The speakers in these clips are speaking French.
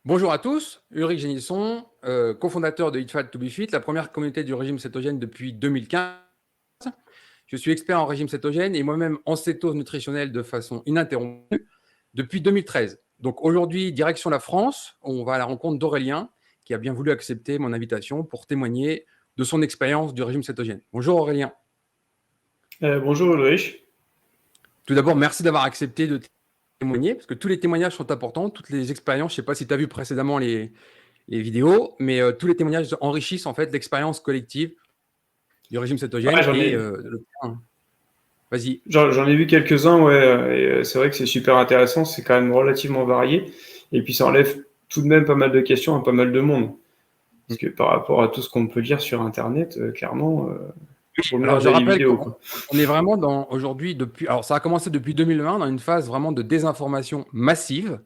Bonjour à tous, Ulrich Génisson, cofondateur de Eat Fat to Be Fit, la première communauté du régime cétogène depuis 2015. Je suis expert en régime cétogène et moi-même en cétose nutritionnelle de façon ininterrompue depuis 2013. Donc aujourd'hui, direction la France, on va à la rencontre d'Aurélien qui a bien voulu accepter mon invitation pour témoigner de son expérience du régime cétogène. Bonjour Aurélien. Bonjour Ulrich. Tout d'abord, merci d'avoir accepté de témoigner parce que tous les témoignages sont importants, toutes les expériences. Je ne sais pas si tu as vu précédemment les vidéos, mais tous les témoignages enrichissent en fait l'expérience collective du régime Ouais, cétogène et le terrain. Vas-y. j'en ai vu quelques-uns, ouais, et c'est vrai que c'est super intéressant, c'est quand même relativement varié, et puis ça enlève tout de même pas mal de questions à pas mal de monde. Parce que par rapport à tout ce qu'on peut lire sur Internet, clairement, vaut mieux Alors je regarder les rappelle vidéos, qu'on quoi. on est vraiment dans aujourd'hui depuis. Alors ça a commencé depuis 2020 dans une phase vraiment de désinformation massive.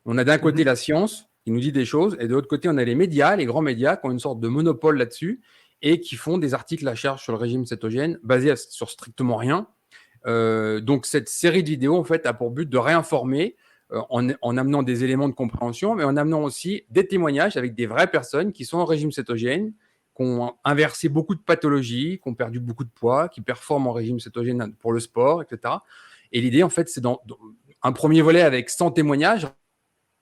On a d'un côté Mhm. la science qui nous dit des choses et de l'autre côté on a les médias, les grands médias qui ont une sorte de monopole là-dessus et qui font des articles à charge sur le régime cétogène basés sur strictement rien. Donc cette série de vidéos en fait a pour but de réinformer en amenant des éléments de compréhension, mais en amenant aussi des témoignages avec des vraies personnes qui sont en régime cétogène, qui ont inversé beaucoup de pathologies, qui ont perdu beaucoup de poids, qui performent en régime cétogène pour le sport, etc. Et l'idée en fait c'est dans un premier volet avec 100 témoignages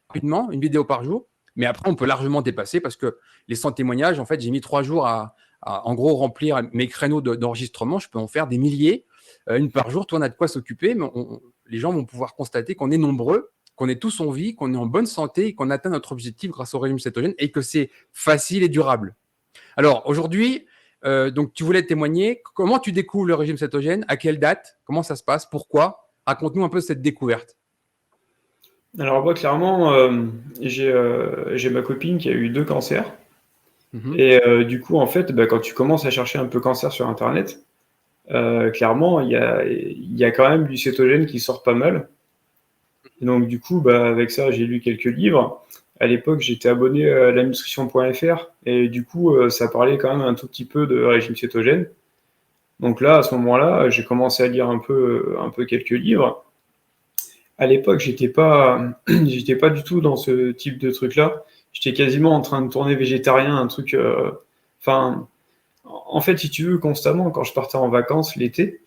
rapidement, une vidéo par jour, mais après on peut largement dépasser parce que les 100 témoignages, en fait j'ai mis 3 jours à en gros remplir mes créneaux d'enregistrement, je peux en faire des milliers une par jour, toi, on a de quoi s'occuper, mais les gens vont pouvoir constater qu'on est nombreux, qu'on est tous en vie, qu'on est en bonne santé et qu'on atteint notre objectif grâce au régime cétogène et que c'est facile et durable. Alors, aujourd'hui, donc tu voulais témoigner. Comment tu découvres le régime cétogène? À quelle date? Comment ça se passe? Pourquoi? Raconte-nous un peu cette découverte. Alors moi, clairement, j'ai ma copine qui a eu 2 cancers, Mhm. et du coup, en fait, bah, quand tu commences à chercher un peu cancer sur Internet, clairement, il y a quand même du cétogène qui sort pas mal. Et donc, du coup, bah, avec ça, j'ai lu quelques livres. À l'époque, j'étais abonné à la nutrition.fr et du coup, ça parlait quand même un tout petit peu de régime cétogène. Donc là, à ce moment-là, j'ai commencé à lire un peu quelques livres. À l'époque, j'étais pas du tout dans ce type de truc-là. J'étais quasiment en train de tourner végétarien, un truc. Enfin, en fait, si tu veux, constamment, quand je partais en vacances l'été,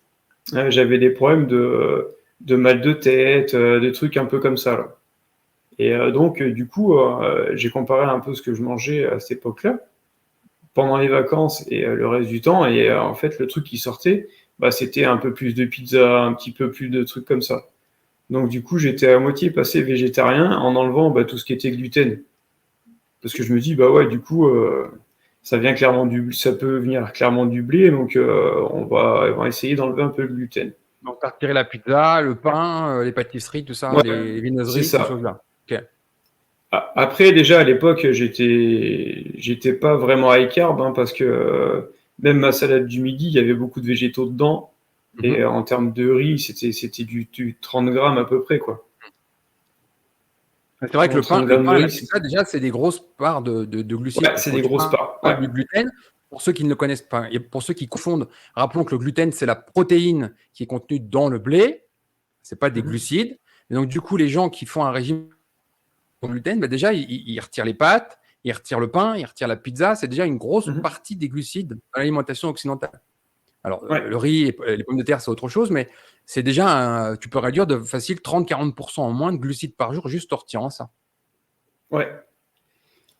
j'avais des problèmes de mal de tête, des trucs un peu comme ça, là. Et donc, du coup, j'ai comparé un peu ce que je mangeais à cette époque-là, pendant les vacances et le reste du temps. Et en fait, le truc qui sortait, bah, c'était un peu plus de pizza, un petit peu plus de trucs comme ça. Donc, du coup, j'étais à moitié passé végétarien en enlevant bah, tout ce qui était gluten. Parce que je me dis, bah ouais, du coup, ça peut venir clairement du blé, donc on va essayer d'enlever un peu le gluten. Donc, tu as retiré la pizza, le pain, les pâtisseries, tout ça, Ouais, les c'est viennoiseries, ces ça. choses-là. Ok. Après, déjà à l'époque, j'étais pas vraiment high carb, hein, parce que même ma salade du midi, il y avait beaucoup de végétaux dedans. Et Mhm. en termes de riz, c'était du 30 grammes à peu près, quoi. C'est vrai que Donc le pain, 30 le grammes de pain et la riz, pizza, déjà, c'est des grosses parts de glucides. ouais, Parce c'est que quand des tu grosses parts. Ouais. parles du gluten, pour ceux qui ne le connaissent pas, et pour ceux qui confondent, rappelons que le gluten, c'est la protéine qui est contenue dans le blé, c'est pas des Mhm. glucides. Et donc, du coup, les gens qui font un régime au gluten, bah déjà, ils retirent les pâtes, ils retirent le pain, ils retirent la pizza. C'est déjà une grosse Mhm. partie des glucides dans l'alimentation occidentale. Alors, Ouais. le riz et les pommes de terre, c'est autre chose, mais c'est déjà, tu peux réduire de facile 30-40% en moins de glucides par jour juste en retirant ça. Ouais.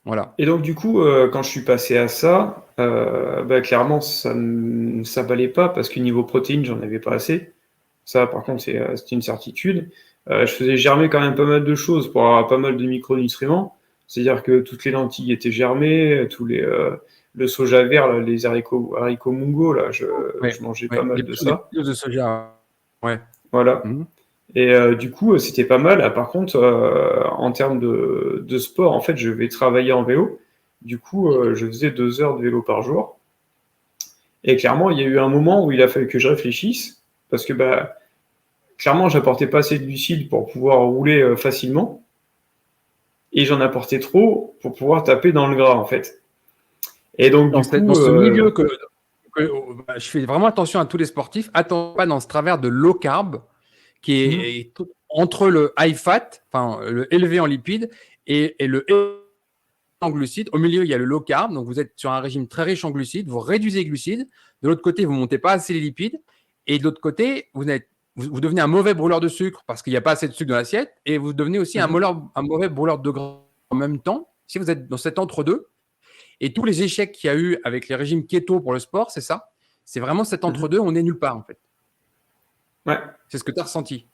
Voilà. Et donc du coup, quand je suis passé à ça, bah, clairement ça valait pas parce que niveau protéines, j'en avais pas assez. Ça, par contre, c'est une certitude. Je faisais germer quand même pas mal de choses pour avoir pas mal de micronutriments. C'est-à-dire que toutes les lentilles étaient germées, le soja vert, là, les haricots mungo, là, Oui, je mangeais pas ouais. mal de Les ça. pelouses de soja. Ouais. Voilà. Mhm. Et du coup, c'était pas mal. Ah, par contre, en termes de sport, en fait, je vais travailler en vélo. Du coup, je faisais 2 heures de vélo par jour. Et clairement, il y a eu un moment où il a fallu que je réfléchisse, parce que bah, clairement, j'apportais pas assez de glucides pour pouvoir rouler facilement, et j'en apportais trop pour pouvoir taper dans le gras, en fait. Et donc, Dans, du dans coup, ce milieu je fais vraiment attention à tous les sportifs. Attention pas dans ce travers de low carb qui mhm. est entre le high fat, enfin le élevé en lipides, et le en glucides. Au milieu, il y a le low carb. Donc, vous êtes sur un régime très riche en glucides. Vous réduisez les glucides. De l'autre côté, vous ne montez pas assez les lipides. Et de l'autre côté, vous devenez un mauvais brûleur de sucre parce qu'il n'y a pas assez de sucre dans l'assiette. Et vous devenez aussi un mauvais brûleur de gras en même temps, si vous êtes dans cet entre-deux. Et tous les échecs qu'il y a eu avec les régimes keto pour le sport, c'est ça. C'est vraiment cet entre-deux. On est nulle part, en fait. Ouais. C'est ce que tu as ressenti.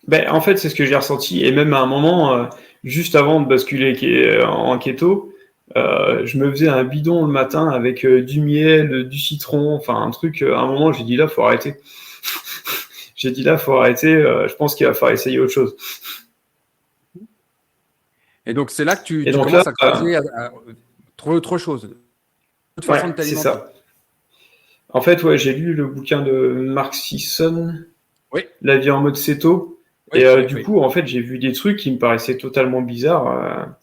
Ben, en fait, c'est ce que j'ai ressenti. Et même à un moment, juste avant de basculer en keto, je me faisais un bidon le matin avec du miel, du citron, enfin un truc. À un moment, j'ai dit là, faut arrêter. J'ai dit là, faut arrêter. Je pense qu'il va falloir essayer autre chose. Et donc, c'est là que tu commences à creuser, à trouver autre chose. Autre façon de t'alimenter. C'est ça. En fait, ouais, j'ai lu le bouquin de Mark Sisson, La vie en mode céto. Du coup, en fait, j'ai vu des trucs qui me paraissaient totalement bizarres.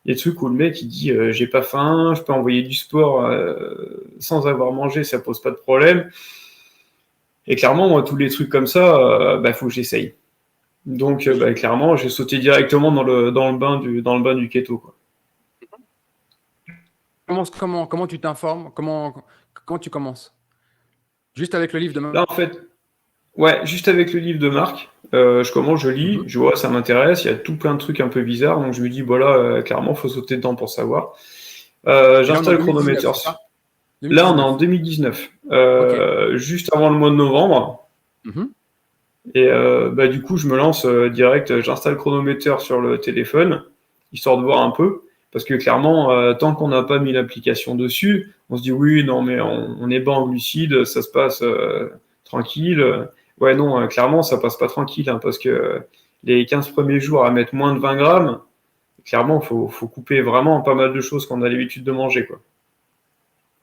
Des trucs où le mec il dit j'ai pas faim, je peux envoyer du sport sans avoir mangé, ça pose pas de problème. Et clairement, moi, tous les trucs comme ça, faut que j'essaye. Donc, clairement, j'ai sauté directement dans le bain du keto, quoi. Comment tu t'informes? Comment tu commences? Juste avec le livre de Marc? Là, en fait, ouais, juste avec le livre de Marc, je commence, je lis, je vois, ça m'intéresse, il y a tout plein de trucs un peu bizarres, donc je me dis, voilà, clairement, il faut sauter dedans pour savoir. J'installe le chronomètre. Là, on est en 2019, juste avant le mois de novembre. Et du coup, je me lance direct, j'installe le chronomètre sur le téléphone, histoire de voir un peu. Parce que clairement, tant qu'on n'a pas mis l'application dessus, on se dit oui, non, mais on est bas en glucides, ça se passe tranquille. Ouais, non, clairement, ça passe pas tranquille, hein, parce que les 15 premiers jours à mettre moins de 20 grammes, clairement, faut couper vraiment pas mal de choses qu'on a l'habitude de manger, quoi.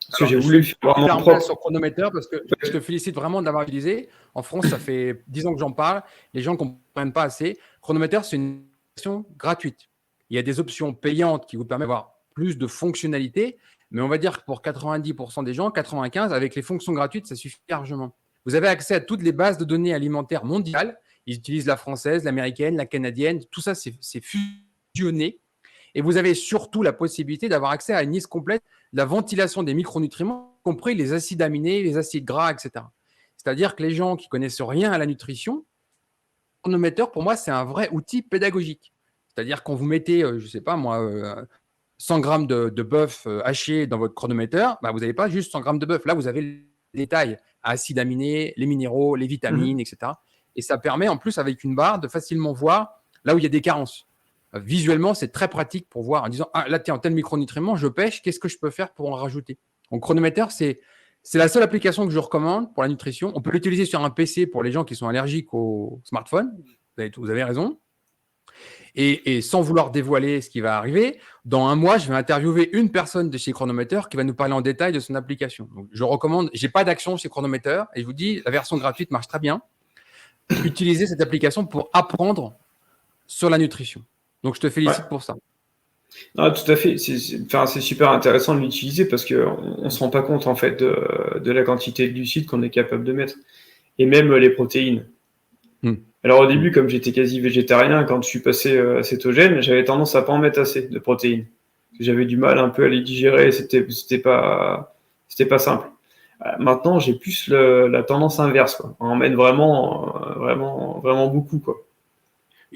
Parce que j'ai voulu faire vraiment propre. Sur chronomètre, parce que je te félicite vraiment d'avoir utilisé. En France, ça fait 10 ans que j'en parle. Les gens ne comprennent pas assez. Chronomètre, c'est une version gratuite. Il y a des options payantes qui vous permettent d'avoir plus de fonctionnalités, mais on va dire que pour 90% des gens, 95%, avec les fonctions gratuites, ça suffit largement. Vous avez accès à toutes les bases de données alimentaires mondiales. Ils utilisent la française, l'américaine, la canadienne. Tout ça, c'est fusionné. Et vous avez surtout la possibilité d'avoir accès à une liste complète de la ventilation des micronutriments, y compris les acides aminés, les acides gras, etc. C'est-à-dire que les gens qui connaissent rien à la nutrition, le chronomètre, pour moi, c'est un vrai outil pédagogique. C'est-à-dire quand vous mettez, je ne sais pas moi, 100 grammes de bœuf haché dans votre chronomètre, vous n'avez pas juste 100 grammes de bœuf. Là, vous avez les détails, acides aminés, les minéraux, les vitamines, etc. Et ça permet en plus, avec une barre, de facilement voir là où il y a des carences. Visuellement, c'est très pratique pour voir en disant ah, là, tiens, tel micronutriment, je pêche, qu'est-ce que je peux faire pour en rajouter? Donc, chronomètre, c'est la seule application que je recommande pour la nutrition. On peut l'utiliser sur un PC pour les gens qui sont allergiques au smartphone. Vous avez raison. Et sans vouloir dévoiler ce qui va arriver, dans un mois, je vais interviewer une personne de chez Chronomètre qui va nous parler en détail de son application. Donc, je recommande, je n'ai pas d'action chez Chronomètre et je vous dis, la version gratuite marche très bien. Utilisez cette application pour apprendre sur la nutrition. Donc, je te félicite pour ça. Ah, tout à fait. C'est super intéressant de l'utiliser parce qu'on ne se rend pas compte en fait de la quantité de glucides qu'on est capable de mettre. Et même les protéines. Alors au début, comme j'étais quasi végétarien, quand je suis passé cétogène, j'avais tendance à pas en mettre assez de protéines. J'avais du mal un peu à les digérer, c'était pas simple. Maintenant, j'ai plus la tendance inverse, quoi. On en met vraiment beaucoup, quoi.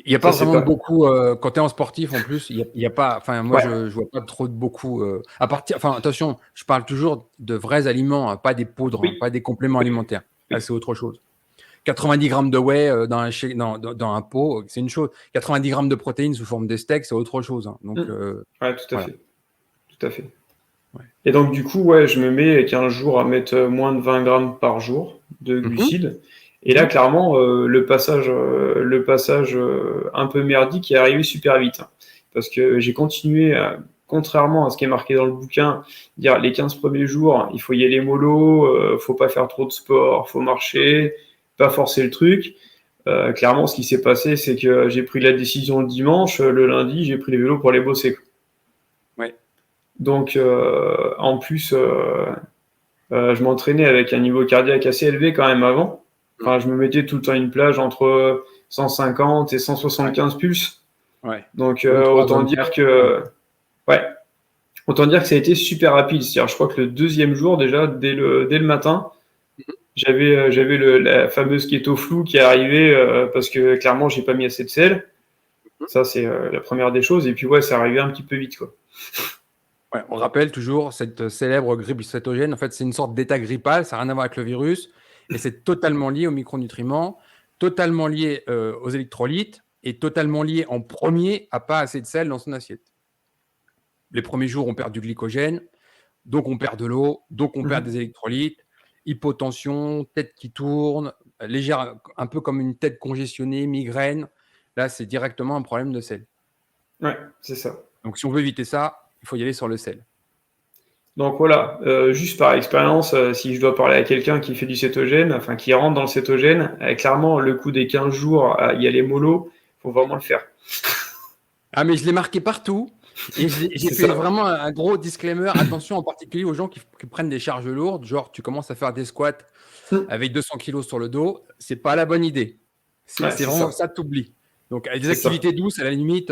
Il n'y a pas vraiment beaucoup, quand tu es en sportif en plus, il y a pas, enfin moi je vois pas trop de beaucoup, attention, je parle toujours de vrais aliments, pas des poudres, pas des compléments alimentaires. Là, c'est autre chose. 90 grammes de whey dans un pot, c'est une chose. 90 grammes de protéines sous forme de steak, c'est autre chose. Hein. Donc, tout à fait. Ouais. Et donc, du coup, je me mets 15 jours à mettre moins de 20 grammes par jour de glucides. Et là, clairement, le passage un peu merdique est arrivé super vite. Hein, parce que j'ai continué, contrairement à ce qui est marqué dans le bouquin, dire les 15 premiers jours, il faut y aller mollo, faut pas faire trop de sport, faut marcher, pas forcer le truc. Clairement, ce qui s'est passé, c'est que j'ai pris la décision le dimanche, le lundi, j'ai pris les vélos pour aller bosser. Ouais. Donc, en plus, je m'entraînais avec un niveau cardiaque assez élevé quand même avant. Enfin, je me mettais tout le temps une plage entre 150 et 175 pulses. Ouais. Donc, 23, autant 24. dire que, ouais, autant dire que ça a été super rapide. C'est-à-dire, je crois que le deuxième jour, déjà, dès le matin, j'avais la fameuse keto floue qui est arrivée parce que clairement, j'ai pas mis assez de sel. Ça, c'est la première des choses. Et puis, ouais, ça arrivait un petit peu vite, quoi. Ouais, on rappelle toujours cette célèbre grippe cétogène. En fait, c'est une sorte d'état grippal, ça n'a rien à voir avec le virus, et c'est totalement lié aux micronutriments, totalement lié aux électrolytes, et totalement lié en premier à pas assez de sel dans son assiette. Les premiers jours, on perd du glycogène, donc on perd de l'eau, donc on perd des électrolytes, hypotension, tête qui tourne, légère, un peu comme une tête congestionnée, migraine. Là, c'est directement un problème de sel. Ouais, c'est ça. Donc, si on veut éviter ça, il faut y aller sur le sel. Donc voilà, juste par expérience, si je dois parler à quelqu'un qui fait du cétogène, enfin qui rentre dans le cétogène, clairement, le coup des 15 jours à y aller mollo, il faut vraiment le faire. Ah, mais je l'ai marqué partout. Et j'ai fait vraiment un gros disclaimer. Attention en particulier aux gens qui prennent des charges lourdes. Genre, tu commences à faire des squats avec 200 kilos sur le dos. C'est pas la bonne idée. C'est vraiment ça, t'oublies. Donc, des activités douces, à la limite,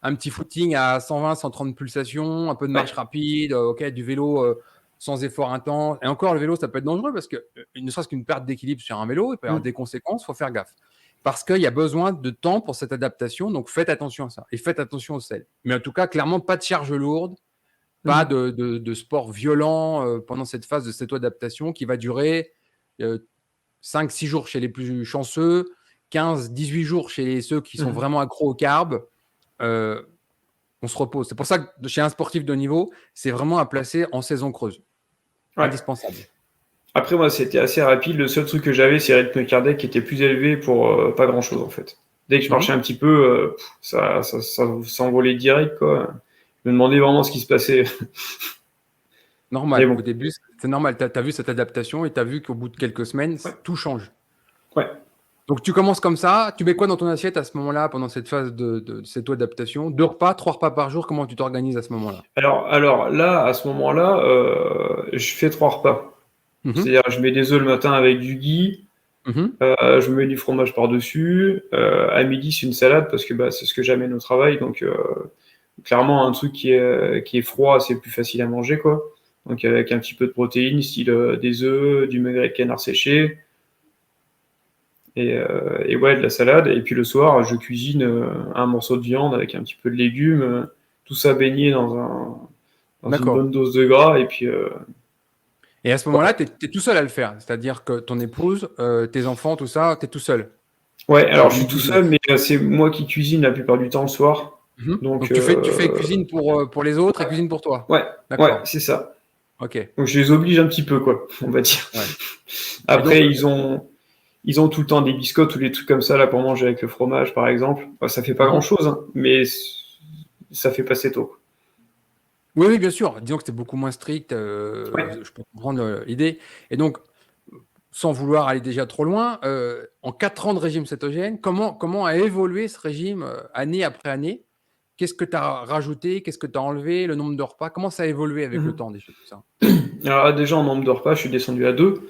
un petit footing à 120, 130 pulsations, un peu de marche rapide, du vélo sans effort intense. Et encore, le vélo, ça peut être dangereux parce que, ne serait-ce qu'une perte d'équilibre sur un vélo, il peut y avoir des conséquences, il faut faire gaffe. Parce qu'il y a besoin de temps pour cette adaptation, donc faites attention à ça. Et faites attention au sel. Mais en tout cas, clairement, pas de charge lourde, pas de sport violent pendant cette phase de céto-adaptation qui va durer 5-6 jours chez les plus chanceux, 15-18 jours chez ceux qui sont vraiment accros aux carbs. On se repose. C'est pour ça que chez un sportif de haut niveau, c'est vraiment à placer en saison creuse. Indispensable. Après, moi, c'était assez rapide. Le seul truc que j'avais, c'est le rythme cardiaque qui était plus élevé pour pas grand-chose, en fait. Dès que je marchais un petit peu, ça s'envolait direct, quoi. Je me demandais vraiment ce qui se passait. Normal. Au début, c'est normal. Tu as vu cette adaptation et tu as vu qu'au bout de quelques semaines, tout change. Ouais. Donc, tu commences comme ça. Tu mets quoi dans ton assiette à ce moment-là, pendant cette phase de cette adaptation? 2 repas, 3 repas par jour? Comment tu t'organises à ce moment-là? Alors là, à ce moment-là, je fais 3 repas. C'est-à-dire, je mets des œufs le matin avec du ghee, je mets du fromage par-dessus. À midi, c'est une salade parce que c'est ce que j'amène au travail. Donc, clairement, un truc qui est froid, c'est plus facile à manger, quoi. Donc, avec un petit peu de protéines, style des œufs, du magret de canard séché. Et ouais, de la salade. Et puis le soir, je cuisine un morceau de viande avec un petit peu de légumes, tout ça baigné dans une bonne dose de gras. Et puis. Et à ce moment-là, tu es tout seul à le faire. C'est-à-dire que ton épouse, tes enfants, tout ça, tu es tout seul. Ouais, alors je suis tout seul, mais c'est moi qui cuisine la plupart du temps le soir. Donc tu fais cuisine pour les autres et cuisine pour toi. Ouais, c'est ça. Ok. Donc je les oblige un petit peu, quoi, on va dire. Ouais. Après, ils ont tout le temps des biscottes ou des trucs comme ça là pour manger avec le fromage, par exemple. Ça fait pas grand-chose, hein, mais ça fait passer tôt. Oui, bien sûr. Disons que c'est beaucoup moins strict. Je peux comprendre l'idée. Et donc, sans vouloir aller déjà trop loin, en 4 ans de régime cétogène, comment a évolué ce régime année après année? Qu'est-ce que tu as rajouté? Qu'est-ce que tu as enlevé? Le nombre de repas? Comment ça a évolué avec le temps déjà, tout ça? Alors déjà, en nombre de repas, je suis descendu à 2,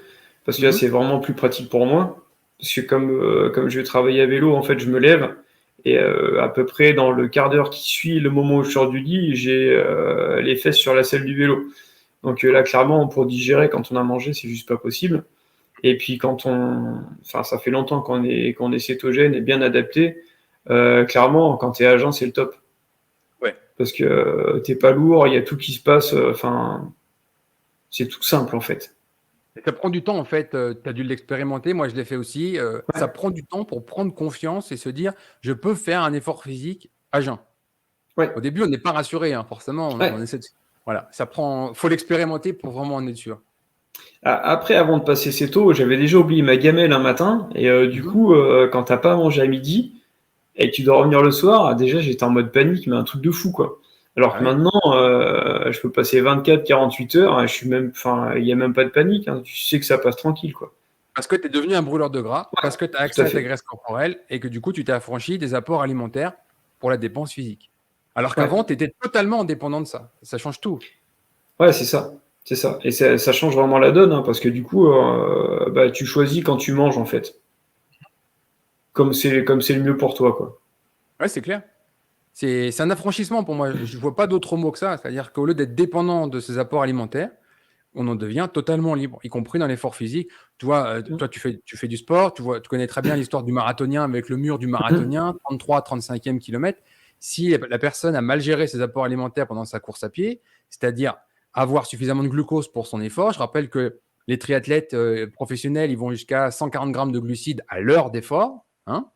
parce que là, c'est vraiment plus pratique pour moi. Parce que comme je vais travailler à vélo, en fait, je me lève, et à peu près dans le quart d'heure qui suit le moment où je sors du lit, j'ai les fesses sur la selle du vélo. Donc là, clairement, pour digérer quand on a mangé, c'est juste pas possible. Et puis ça fait longtemps qu'on est cétogène et bien adapté. Clairement, quand t'es à jeun, c'est le top. Ouais. Parce que t'es pas lourd, il y a tout qui se passe. C'est tout simple en fait. Et ça prend du temps en fait. Tu as dû l'expérimenter. Moi, je l'ai fait aussi. Ça prend du temps pour prendre confiance et se dire, je peux faire un effort physique à jeun. Ouais. Au début, on n'est pas rassuré, hein, forcément. On essaie de... Voilà, faut l'expérimenter pour vraiment en être sûr. Après, avant de passer céto, j'avais déjà oublié ma gamelle un matin. Et du coup, quand t'as pas mangé à midi et que tu dois revenir le soir, déjà j'étais en mode panique, mais un truc de fou, quoi. Alors que maintenant, je peux passer 24-48 heures, il n'y a même pas de panique, hein, tu sais que ça passe tranquille, quoi. Parce que tu es devenu un brûleur de gras, parce que tu as accès à ta graisse corporelle et que du coup, tu t'es affranchi des apports alimentaires pour la dépense physique. Alors qu'avant, tu étais totalement indépendant de ça. Ça change tout. Ouais, c'est ça. C'est ça. Et ça change vraiment la donne, hein, parce que du coup, tu choisis quand tu manges, en fait. comme c'est le mieux pour toi, quoi. Ouais, c'est clair. C'est un affranchissement pour moi. Je ne vois pas d'autre mot que ça. C'est-à-dire qu'au lieu d'être dépendant de ces apports alimentaires, on en devient totalement libre, y compris dans l'effort physique. Tu vois, toi, tu fais du sport, tu connais très bien l'histoire du marathonien avec le mur du marathonien, 33, 35e kilomètre. Si la personne a mal géré ses apports alimentaires pendant sa course à pied, c'est-à-dire avoir suffisamment de glucose pour son effort, je rappelle que les triathlètes professionnels, ils vont jusqu'à 140 grammes de glucides à l'heure d'effort, hein,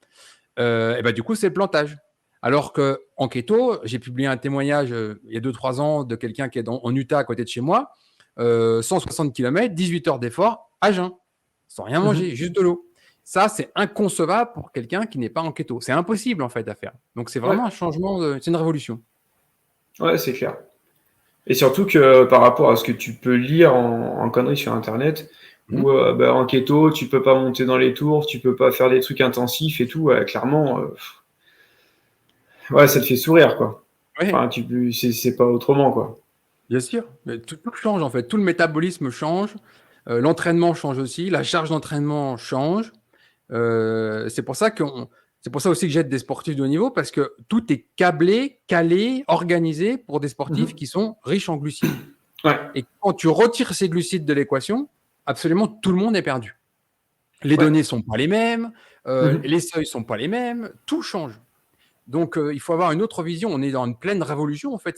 et ben, du coup, c'est le plantage. Alors qu'en keto, j'ai publié un témoignage il y a 2-3 ans de quelqu'un qui est en Utah à côté de chez moi, 160 km, 18 heures d'effort à jeun, sans rien manger, juste de l'eau. Ça, c'est inconcevable pour quelqu'un qui n'est pas en keto. C'est impossible, en fait, à faire. Donc, c'est vraiment un changement, c'est une révolution. Ouais, c'est clair. Et surtout que par rapport à ce que tu peux lire en conneries sur Internet, où en keto, tu peux pas monter dans les tours, tu peux pas faire des trucs intensifs et tout, clairement, ouais, ça te fait sourire, quoi. Ouais. Enfin, c'est pas autrement, quoi. Bien sûr, mais tout change en fait, tout le métabolisme change, l'entraînement change aussi, la charge d'entraînement change. C'est pour ça aussi que j'aide des sportifs de haut niveau parce que tout est câblé, calé, organisé pour des sportifs qui sont riches en glucides. Ouais. Et quand tu retires ces glucides de l'équation, absolument tout le monde est perdu. Les données sont pas les mêmes, les seuils sont pas les mêmes, tout change. Donc, il faut avoir une autre vision. On est dans une pleine révolution, en fait.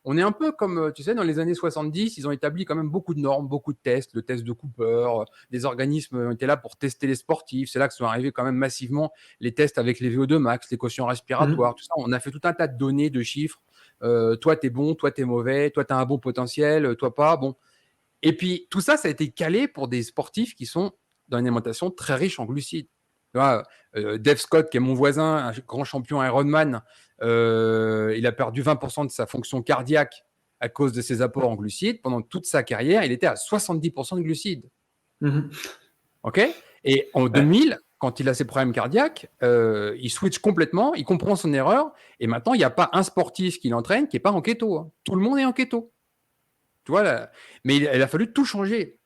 On est un peu comme, tu sais, dans les années 70, ils ont établi quand même beaucoup de normes, beaucoup de tests, le test de Cooper, des organismes étaient là pour tester les sportifs. C'est là que sont arrivés quand même massivement les tests avec les VO2 max, les quotients respiratoires, tout ça. On a fait tout un tas de données, de chiffres. Toi, t'es bon, toi, t'es mauvais, toi, t'as un bon potentiel, toi, pas. Bon. Et puis, tout ça, ça a été calé pour des sportifs qui sont dans une alimentation très riche en glucides. Tu vois, Dave Scott, qui est mon voisin, un grand champion Ironman, il a perdu 20% de sa fonction cardiaque à cause de ses apports en glucides. Pendant toute sa carrière, il était à 70% de glucides. OK ? Et en 2000, quand il a ses problèmes cardiaques, il switch complètement, il comprend son erreur, et maintenant, il n'y a pas un sportif qui l'entraîne qui n'est pas en keto. Hein. Tout le monde est en keto. Tu vois, là. Mais il a fallu tout changer.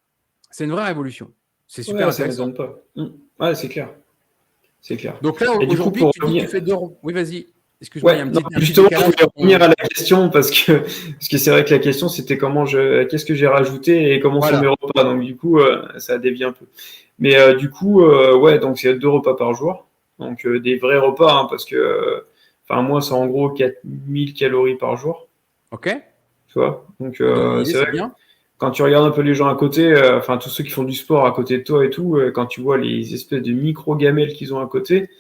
C'est une vraie révolution. C'est super intéressant. Ça m'étonne pas. Ouais, c'est clair. C'est clair. Donc là, aujourd'hui, tu fais 2 euros. Oui, vas-y. Excuse-moi, il y a un petit justement, décalage. je voulais revenir à la question parce que c'est vrai que la question c'était qu'est-ce que j'ai rajouté et comment sont mes repas. Donc du coup, ça a dévié un peu. Mais du coup, ouais, donc c'est 2 repas par jour. Donc des vrais repas, hein, parce que, moi, c'est en gros 4000 calories par jour. Ok. Tu vois. Donc c'est vrai. Bien. Quand tu regardes un peu les gens à côté, tous ceux qui font du sport à côté de toi et tout, quand tu vois les espèces de micro-gamelles qu'ils ont à côté,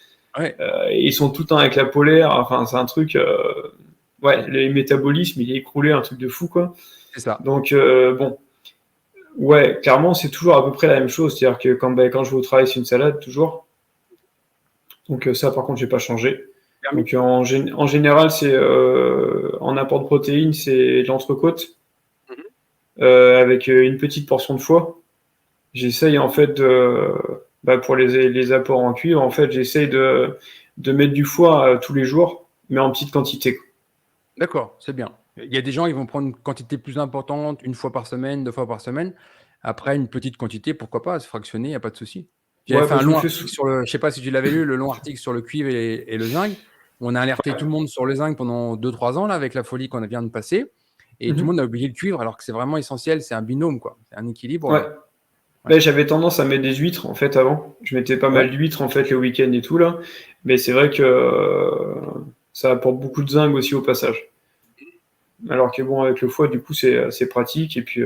ils sont tout le temps avec la polaire. Enfin, c'est un truc. Le métabolisme, il est écroulé, un truc de fou, quoi. C'est ça. Donc, bon. Ouais, clairement, c'est toujours à peu près la même chose. C'est-à-dire que quand je vais au travail, c'est une salade, toujours. Donc, ça, par contre, j'ai pas changé. Donc, en général, c'est en apport de protéines, c'est de l'entrecôte. Avec une petite portion de foie. J'essaye en fait pour les apports en cuivre, en fait, j'essaye de mettre du foie tous les jours, mais en petite quantité. D'accord, c'est bien. Il y a des gens qui vont prendre une quantité plus importante, 1 fois par semaine, 2 fois par semaine. Après, une petite quantité, pourquoi pas, se fractionner, il n'y a pas de souci. J'avais fait un long article sur je ne sais pas si tu l'avais lu, le long article sur le cuivre et le zinc. On a alerté tout le monde sur le zinc pendant 2-3 ans, là, avec la folie qu'on vient de passer. Et tout le monde a oublié le cuivre, alors que c'est vraiment essentiel, c'est un binôme, quoi. C'est un équilibre. Ouais. J'avais tendance à mettre des huîtres, en fait, avant. Je mettais pas mal d'huîtres, en fait, les week-ends et tout, là. Mais c'est vrai que ça apporte beaucoup de zinc aussi au passage. Alors que bon, avec le foie, du coup, c'est pratique. Et puis,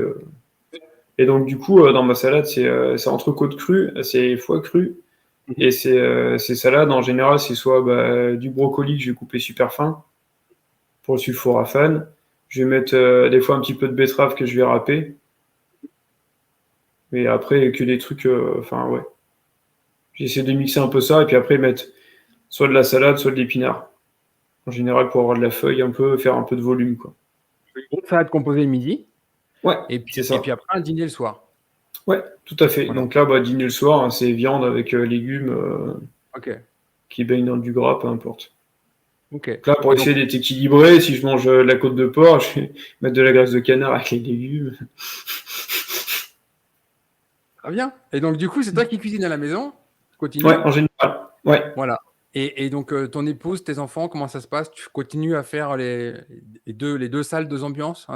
et donc, du coup, dans ma salade, c'est entrecôte crue, c'est foie cru. Et ces salades, en général, c'est soit du brocoli que je vais couper super fin pour le sulforaphane. Je vais mettre des fois un petit peu de betterave que je vais râper. Et après, que des trucs. Ouais. J'essaie de mixer un peu ça et puis après mettre soit de la salade, soit de l'épinard. En général, pour avoir de la feuille, un peu, faire un peu de volume, quoi. Une grosse salade composée le midi. Ouais, et puis, c'est ça. Et puis après, un dîner le soir. Ouais, tout à fait. Voilà. Donc là, dîner le soir, hein, c'est viande avec légumes qui baignent dans du gras, peu importe. Okay. Donc là, pour essayer d'être équilibré, si je mange de la côte de porc, je vais mettre de la graisse de canard avec les légumes. Très bien. Et donc, du coup, c'est toi qui cuisines à la maison? Continue. Ouais, en général. Ouais. Voilà. Et donc, ton épouse, tes enfants, comment ça se passe? Tu continues à faire les deux salles, deux ambiances?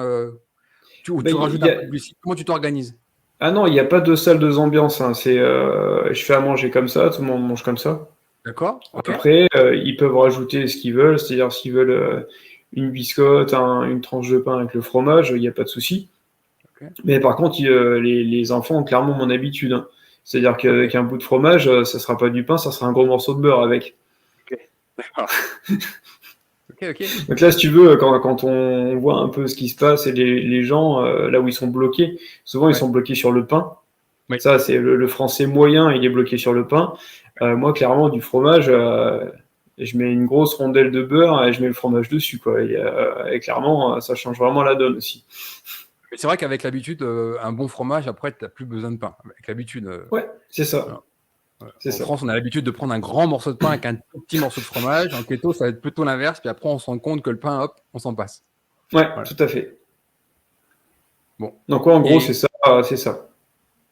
Ou Ben, tu il rajoutes y un a... peu de musique? Comment tu t'organises? Ah non, il n'y a pas de salle de ambiance, hein. Je fais à manger comme ça, tout le monde mange comme ça. D'accord? Ok. Après, ils peuvent rajouter ce qu'ils veulent, c'est-à-dire s'ils veulent une biscotte, une tranche de pain avec le fromage, il n'y a pas de souci. Ok. Mais par contre, les enfants ont clairement mon habitude, hein. C'est-à-dire Ok. qu'avec un bout de fromage, ça sera pas du pain, ça sera un gros morceau de beurre avec. Ok. D'accord. Ok, ok. Donc là, si tu veux, quand on voit un peu ce qui se passe et les gens, là où ils sont bloqués, souvent ils Ouais. sont bloqués sur le pain. Oui. Ça, c'est le français moyen, il est bloqué sur le pain. Moi, clairement, du fromage, je mets une grosse rondelle de beurre et je mets le fromage dessus, quoi. Et clairement, ça change vraiment la donne aussi. Mais c'est vrai qu'avec l'habitude, un bon fromage, après, tu n'as plus besoin de pain. Avec l'habitude. Ouais, c'est ça. Voilà. Voilà. C'est En ça. France, on a l'habitude de prendre un grand morceau de pain avec un tout petit morceau de fromage. En keto, ça va être plutôt l'inverse. Puis après, on se rend compte que le pain, hop, on s'en passe. Ouais, Voilà. tout à fait. Bon. Donc, ouais, en gros, Et c'est ça, c'est ça.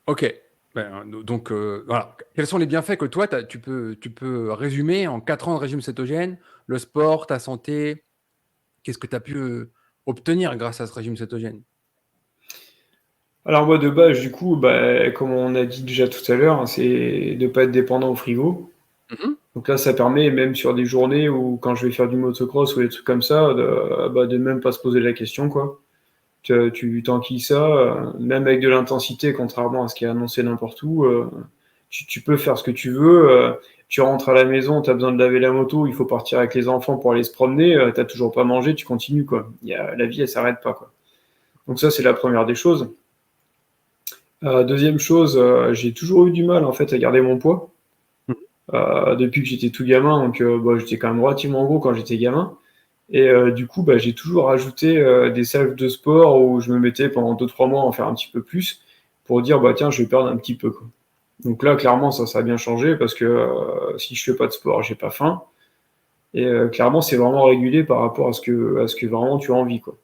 ok. Ben, donc, voilà. Quels sont les bienfaits que toi, tu peux résumer en 4 ans de régime cétogène, le sport, ta santé, qu'est-ce que tu as pu obtenir grâce à ce régime cétogène? Alors, moi, de base, du coup, bah, comme on a dit déjà tout à l'heure, hein, c'est de pas être dépendant au frigo. Mhm. Donc là, ça permet, même sur des journées où, quand je vais faire du motocross ou des trucs comme ça, de même pas se poser la question, quoi. Tu t'enquilles ça, même avec de l'intensité, contrairement à ce qui est annoncé n'importe où, tu peux faire ce que tu veux. Tu rentres à la maison, tu as besoin de laver la moto, il faut partir avec les enfants pour aller se promener, t'as toujours pas mangé, tu continues, quoi. La vie, elle s'arrête pas, quoi. Donc ça, c'est la première des choses. Deuxième chose, j'ai toujours eu du mal, en fait, à garder mon poids. Depuis que j'étais tout gamin, donc bah, j'étais quand même relativement gros quand j'étais gamin. Et du coup, bah, j'ai toujours rajouté des salles de sport où je me mettais pendant 2-3 mois à en faire un petit peu plus pour dire, bah tiens, je vais perdre un petit peu, quoi. Donc là, clairement, ça a bien changé parce que si je fais pas de sport, j'ai pas faim. Et clairement, c'est vraiment régulé par rapport à ce que vraiment tu as envie, quoi.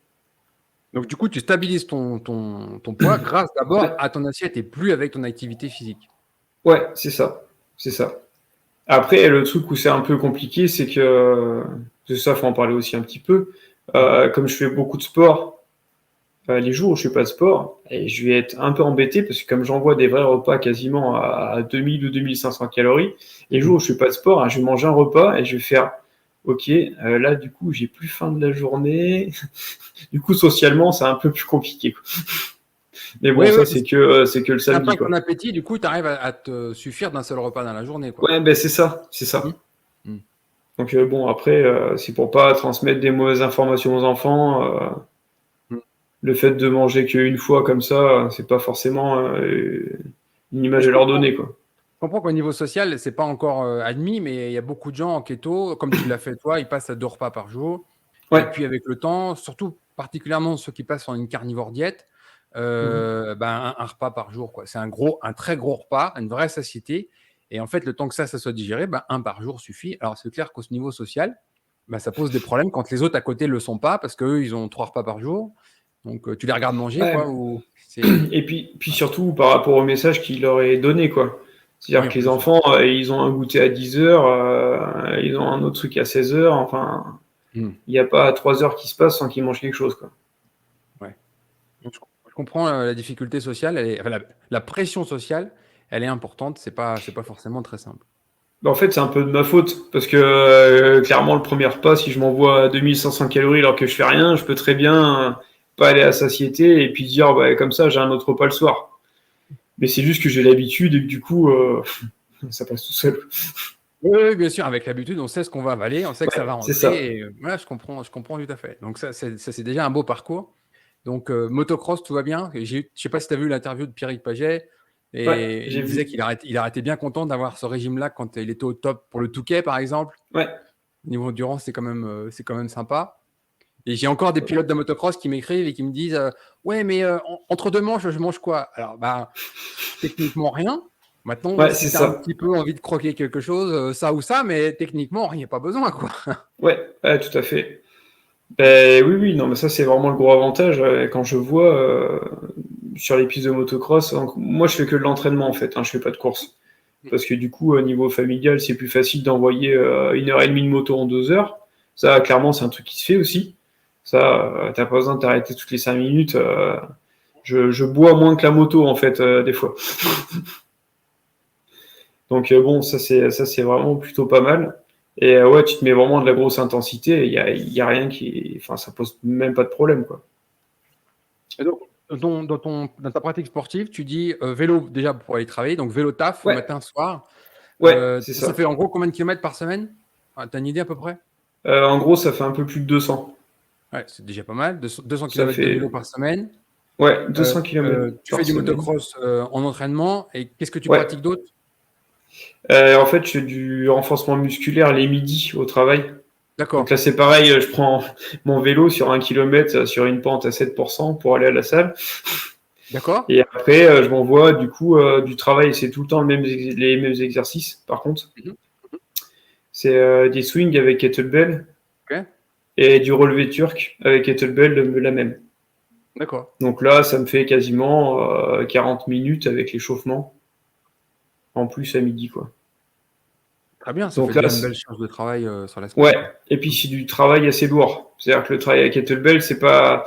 Donc, du coup, tu stabilises ton poids grâce Ouais, d'abord à ton assiette et plus avec ton activité physique. ouais, c'est ça. C'est ça. Après, le truc où c'est un peu compliqué, c'est ça, faut en parler aussi un petit peu. Mhm. Comme je fais beaucoup de sport, les jours où je fais pas de sport, et je vais être un peu embêté parce que comme j'envoie des vrais repas quasiment à 2000 ou 2500 calories, les jours où je fais pas de sport, hein, je vais manger un repas et je vais faire, ok, là du coup j'ai plus faim de la journée. Du coup socialement c'est un peu plus compliqué, quoi. Mais bon, Oui, oui, ça parce que c'est que le si tu n'as samedi, pas ton quoi. appétit, du coup, tu arrives à te suffire d'un seul repas dans la journée, quoi. Ouais, ben c'est ça, c'est Mhm. ça. Mhm. Donc bon, après, c'est pour pas transmettre des mauvaises informations aux enfants. Mhm. Le fait de manger qu'une fois comme ça, c'est pas forcément une Mais image je à leur comprends. donner, quoi. Je comprends qu'au niveau social, c'est pas encore admis, mais il y a beaucoup de gens en keto, comme tu l'as fait toi, ils passent à 2 repas par jour. Et Ouais. puis avec le temps, surtout particulièrement ceux qui passent en une carnivore diète, Mhm. ben un repas par jour, quoi. C'est un très gros repas, une vraie satiété. Et en fait, le temps que ça soit digéré, ben, un par jour suffit. Alors c'est clair qu'au niveau social, ben, ça pose des problèmes quand les autres à côté le sont pas, parce qu'eux, ils ont 3 repas par jour. Donc tu les regardes manger, Ouais. quoi, ou c'est. Et puis Voilà. surtout par rapport au message qu'il leur est donné, quoi. C'est-à-dire Oui, en que les plus. enfants, ils ont un goûter à 10 heures, ils ont un autre truc à 16 heures. Enfin, Hmm. il n'y a pas 3 heures qui se passent sans qu'ils mangent quelque chose, quoi. Ouais. Donc, je comprends la difficulté sociale, enfin, la pression sociale, elle est importante, c'est pas forcément très simple. Bah, en fait, c'est un peu de ma faute parce que clairement, le premier repas, si je m'envoie à 2500 calories alors que je fais rien, je peux très bien pas aller à satiété et puis dire, bah, comme ça, j'ai un autre repas le soir. Mais c'est juste que j'ai l'habitude et que du coup, ça passe tout seul. Oui, oui, bien sûr, avec l'habitude, on sait ce qu'on va avaler, on sait que ça Ouais, va c'est rentrer, ça. et voilà, je comprends tout à fait. Donc c'est déjà un beau parcours. Donc motocross, tout va bien. Je sais pas si tu as vu l'interview de Pierrick Paget, Ouais, et j'ai il disait vu. il arrêtait bien content d'avoir ce régime-là quand il était au top pour le Touquet, par exemple. Ouais. Niveau endurance, c'est quand même sympa. Et j'ai encore des pilotes de motocross qui m'écrivent et qui me disent ouais, mais entre deux manches, je mange quoi? Alors, bah, techniquement, rien. Maintenant, Ouais, c'est si tu as un ça. petit peu envie de croquer quelque chose, ça ou ça, mais techniquement, il n'y a pas besoin, quoi. Ouais, ouais, tout à fait. Ben, oui, oui, non, mais ça, c'est vraiment le gros avantage. Quand je vois sur les pistes de motocross, donc, moi, je fais que de l'entraînement, en fait, hein, je fais pas de course. parce que du coup, au niveau familial, c'est plus facile d'envoyer 1h30 de moto en 2 heures. Ça, clairement, c'est un truc qui se fait aussi. Ça, t'as pas besoin de t'arrêter toutes les 5 minutes. Je bois moins que la moto, en fait, des fois. Donc, bon, ça, c'est vraiment plutôt pas mal. Et ouais, tu te mets vraiment de la grosse intensité. Il y a rien qui. Enfin, ça pose même pas de problème, quoi. Et donc, dans ta pratique sportive, tu dis vélo déjà pour aller travailler, donc vélo taf, Ouais, matin, soir. ouais, c'est Ça ça. fait en gros combien de kilomètres par semaine? T'as une idée à peu près? En gros, ça fait un peu plus de 200. Ouais, c'est déjà pas mal. 200 Ça km de vélo fait, par semaine. ouais, 200 km Tu fais par du semaine. motocross en entraînement. Et qu'est-ce que tu Ouais. pratiques d'autre? En fait, je fais du renforcement musculaire les midis au travail. Donc D'accord. là, c'est pareil, je prends mon vélo sur 1 km sur une pente à 7% pour aller à la salle. D'accord. Et après, je m'envoie du coup du travail. C'est tout le temps les mêmes exercices, par contre. Mhm. C'est des swings avec kettlebell Ok. et du relevé turc avec kettlebell la même. D'accord. Donc là, ça me fait quasiment 40 minutes avec l'échauffement, en plus à midi, quoi. Très bien. Ça fait Donc là, déjà une belle charge de travail sur la semaine, ouais. quoi. Et puis c'est du travail assez lourd. C'est-à-dire que le travail à kettlebell, c'est pas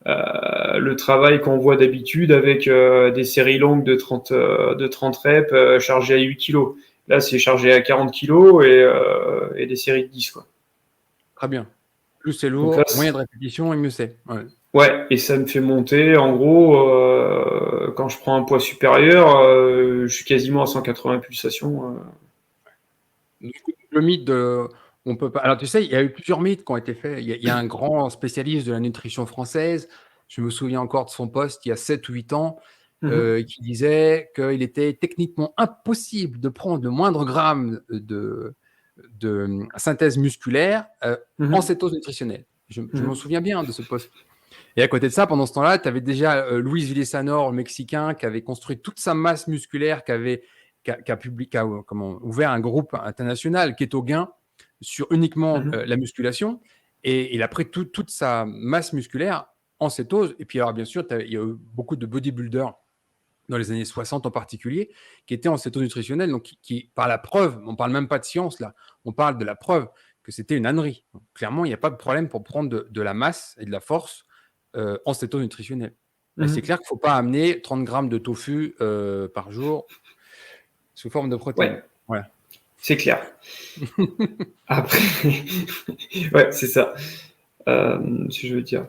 le travail qu'on voit d'habitude avec des séries longues de 30 reps chargées à 8 kilos. Là, c'est chargé à 40 kilos et des séries de 10, quoi. Très bien. Plus c'est Donc là, lourd, moins il y a de répétitions et mieux c'est. Ouais. ouais, et ça me fait monter, en gros, quand je prends un poids supérieur, je suis quasiment à 180 pulsations. Donc, le mythe de, on peut pas. Alors tu sais, il y a eu plusieurs mythes qui ont été faits. Il y a un grand spécialiste de la nutrition française. Je me souviens encore de son poste il y a 7 ou 8 ans, Mhm, qui disait qu'il était techniquement impossible de prendre le moindre gramme de synthèse musculaire en mhm, cétose nutritionnelle. Je m'en mhm, souviens bien de ce poste. Et à côté de ça, pendant ce temps-là, tu avais déjà Luis Villasanor, le Mexicain, qui avait construit toute sa masse musculaire, qui a comment, ouvert un groupe international, Keto Gain, sur uniquement mhm, la musculation. Et il a pris toute sa masse musculaire en cétose. Et puis, alors, bien sûr, il y a eu beaucoup de bodybuilders dans les années 60 en particulier, qui étaient en cétose nutritionnelle, donc par la preuve, on ne parle même pas de science là, on parle de la preuve que c'était une ânerie. Donc, clairement, il n'y a pas de problème pour prendre de la masse et de la force en cétose nutritionnelle. Mais c'est mhm. clair qu'il ne faut pas amener 30 grammes de tofu par jour sous forme de protéines. Ouais, Voilà. c'est clair. Après, ouais, c'est ça. Si je veux dire.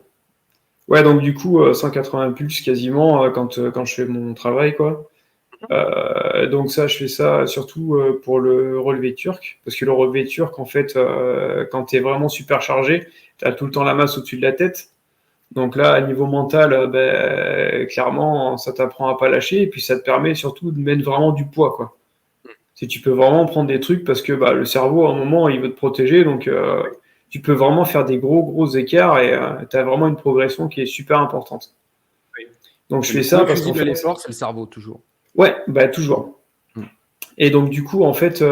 Ouais, donc du coup, 180 pulses quasiment quand je fais mon travail, quoi. Donc ça, je fais ça surtout pour le relevé turc, parce que le relevé turc, en fait, quand tu es vraiment super chargé, tu as tout le temps la masse au-dessus de la tête. Donc là, à niveau mental, ben, clairement, ça t'apprend à pas lâcher, et puis ça te permet surtout de mettre vraiment du poids, quoi. Si tu peux vraiment prendre des trucs, parce que bah, le cerveau, à un moment, il veut te protéger, donc tu peux vraiment faire des gros écarts, et tu as vraiment une progression qui est super importante. Oui. Donc je Et le fais ça premier parce qu'en fusible à fait, l'effort, c'est le cerveau, toujours. ouais, bah toujours. Mm. Et donc du coup, en fait,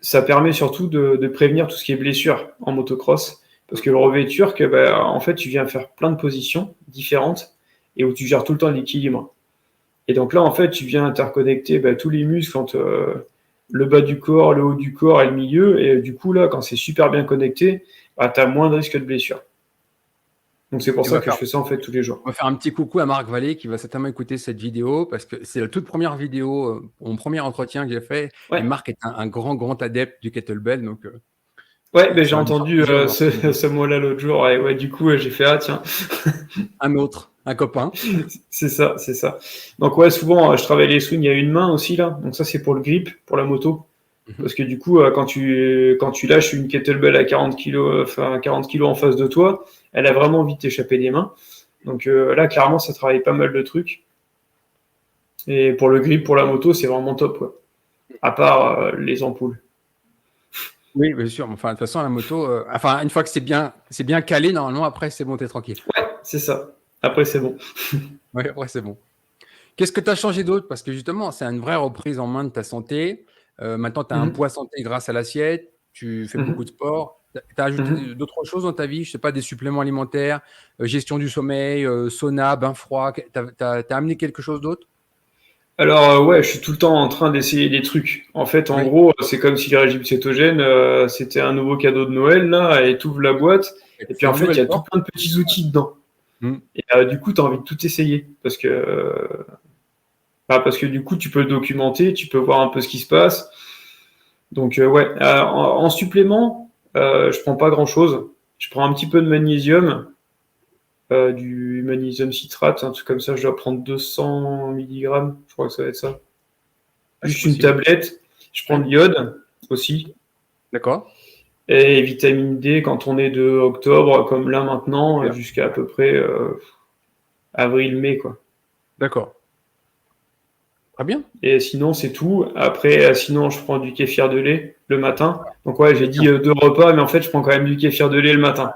ça permet surtout de prévenir tout ce qui est blessure en motocross. Parce que le relevé turc, bah, en fait, tu viens faire plein de positions différentes et où tu gères tout le temps l'équilibre. Et donc là, en fait, tu viens interconnecter bah, tous les muscles entre le bas du corps, le haut du corps et le milieu. Et du coup, là, quand c'est super bien connecté, bah, tu as moins de risque de blessure. Donc c'est pour Et ça que je fais ça en fait tous les jours. on va faire un petit coucou à Marc Vallée qui va certainement écouter cette vidéo parce que c'est la toute première vidéo, mon premier entretien que j'ai fait. Et Ouais, Marc est un grand adepte du kettlebell. Donc, ouais, ben j'ai ça va lui faire entendu plaisir de voir cette ce, vidéo. ce mot-là l'autre jour. Et ouais, du coup, j'ai fait ah tiens, Un autre, un copain. c'est ça, c'est ça. Donc ouais, souvent, je travaille les swings à une main aussi là. Donc ça, c'est pour le grip, pour la moto. Mhm. Parce que du coup, quand tu lâches une kettlebell à 40 kg, enfin 40 kilos en face de toi, elle a vraiment envie de t'échapper des mains. Donc là, clairement, ça travaille pas mal de trucs. Et pour le grip, pour la moto, c'est vraiment top, quoi. À part les ampoules. Oui, bien sûr. Enfin, de toute façon, la moto, enfin, une fois que c'est bien calé, normalement, après, c'est bon, t'es tranquille. Ouais, c'est ça. Après, c'est bon. Oui, après, c'est bon. Qu'est-ce que tu as changé d'autre? Parce que justement, c'est une vraie reprise en main de ta santé. Maintenant, tu as un Mhm. poids santé grâce à l'assiette. Tu fais beaucoup de Mhm. sport. Tu as Mhm. ajouté d'autres choses dans ta vie? Je sais pas, des suppléments alimentaires, gestion du sommeil, sauna, bain froid. Tu as amené quelque chose d'autre? Alors, ouais, je suis tout le temps en train d'essayer des trucs. En fait, en Oui. gros, c'est comme si le régime cétogène, c'était un nouveau cadeau de Noël, là, et tu ouvres la boîte, et puis C'est en une fait, il y nouvelle a tout porte. plein de petits outils dedans. Mm. Et du coup, tu as envie de tout essayer. Parce que du coup, tu peux le documenter, tu peux voir un peu ce qui se passe. Donc, ouais, en supplément, je prends pas grand-chose. Je prends un petit peu de magnésium, du magnésium citrate, un truc comme ça. Je dois prendre 200 milligrammes, je crois que ça va être ça. Ah, c'est Juste une possible. tablette. Je prends Ouais. de l'iode aussi. D'accord. Et vitamine D quand on est de octobre, comme là maintenant, Bien. jusqu'à peu près avril-mai, quoi. D'accord. Très bien. Et sinon, c'est tout. Après, sinon, je prends du kéfir de lait le matin. Donc, ouais, j'ai C'est bien. dit 2 repas, mais en fait, je prends quand même du kéfir de lait le matin.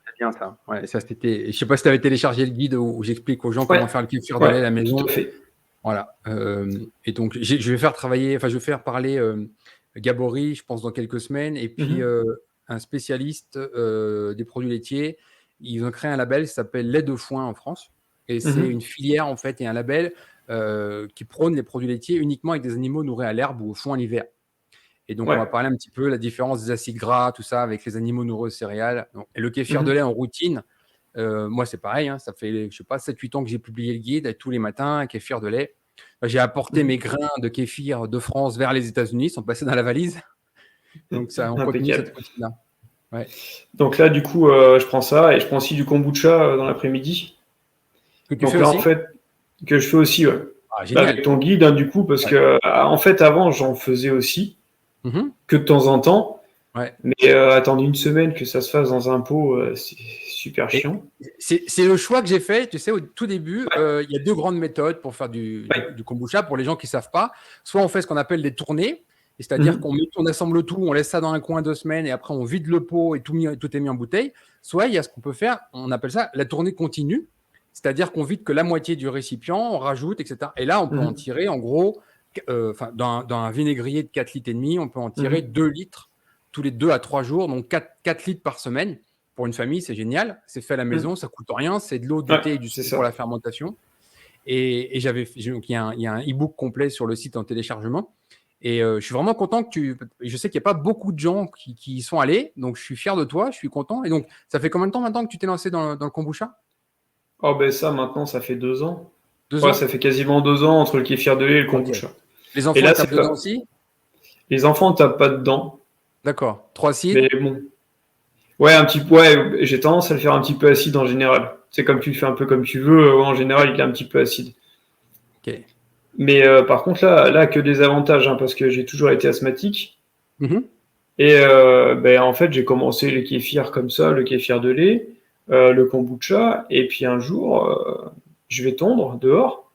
C'est bien ça. Ouais, ça c'était. Je sais pas si tu avais téléchargé le guide où j'explique aux gens Ouais, comment faire le kéfir de ouais, lait à la tout maison. à fait. Voilà. Et donc, je vais faire travailler, enfin, je vais faire parler Gabory, je pense, dans quelques semaines, et puis Mhm, un spécialiste des produits laitiers. Ils ont créé un label qui s'appelle Lait de foin en France. Et c'est mhm. une filière, en fait, et un label qui prône les produits laitiers uniquement avec des animaux nourris à l'herbe ou au foin l'hiver. Et donc, on va Ouais. parler un petit peu de la différence des acides gras, tout ça, avec les animaux nourris aux céréales. Donc, et le kéfir de Mhm, lait en routine, moi, c'est pareil, hein, ça fait, je sais pas, 7-8 ans que j'ai publié le guide, tous les matins, un kéfir de lait. J'ai apporté mhm. mes grains de kéfir de France vers les États-Unis, ils sont passés dans la valise. Donc, ça, on continue cette Impeccable. routine-là. Ouais. Donc là, du coup, je prends ça et je prends aussi du kombucha dans l'après-midi. Que tu fais Donc là, en aussi? fait, que je fais aussi, ouais. Ah, Avec génial. ton guide, hein, du coup, parce Ouais. que, en fait, avant, j'en faisais aussi, Mhm. que de temps en temps. Ouais. Mais attendre une semaine que ça se fasse dans un pot, c'est super Et chiant. c'est le choix que j'ai fait. Tu sais, au tout début, Ouais, il y a deux grandes méthodes pour faire du, du, ouais. du kombucha pour les gens qui ne savent pas. Soit on fait ce qu'on appelle des tournées, c'est-à-dire Mhm, on assemble tout, on laisse ça dans un coin 2 semaines et après on vide le pot et tout est mis en bouteille. Soit il y a ce qu'on peut faire, on appelle ça la tournée continue, c'est-à-dire qu'on vide que la moitié du récipient, on rajoute, etc. Et là, on peut en mhm, tirer en gros, dans un vinaigrier de 4 litres et demi, on peut en tirer mhm, 2 litres tous les 2 à 3 jours, donc 4 litres par semaine. Pour une famille, c'est génial. C'est fait à la mhm. maison, ça coûte rien. C'est de l'eau, du Ouais, thé et du c'est sucre pour la ça. fermentation. Et donc il y a un e-book complet sur le site en téléchargement. Et je suis vraiment content que tu. Je sais qu'il n'y a pas beaucoup de gens qui y sont allés, donc je suis fier de toi, je suis content. Et donc, ça fait combien de temps maintenant que tu t'es lancé dans le kombucha? Oh ben ça, maintenant, ça fait 2 ans. 2 Ouais, ans? ça fait quasiment 2 ans entre le kéfir de lait et le Ok. kombucha. Les Et enfants, là, ils c'est tapent dedans pas. aussi? Les enfants ne tapent pas dedans, D'accord. 3 mais acides? bon. Ouais, un petit peu. Ouais, j'ai tendance à le faire un petit peu acide en général. C'est comme tu le fais un peu comme tu veux. En Ouais. général, il est un petit peu acide. Ok. Mais par contre, là, que des avantages, hein, parce que j'ai toujours été asthmatique. Mhm. Et ben, en fait, j'ai commencé le kéfir comme ça, le kéfir de lait, le kombucha, et puis un jour, je vais tondre dehors,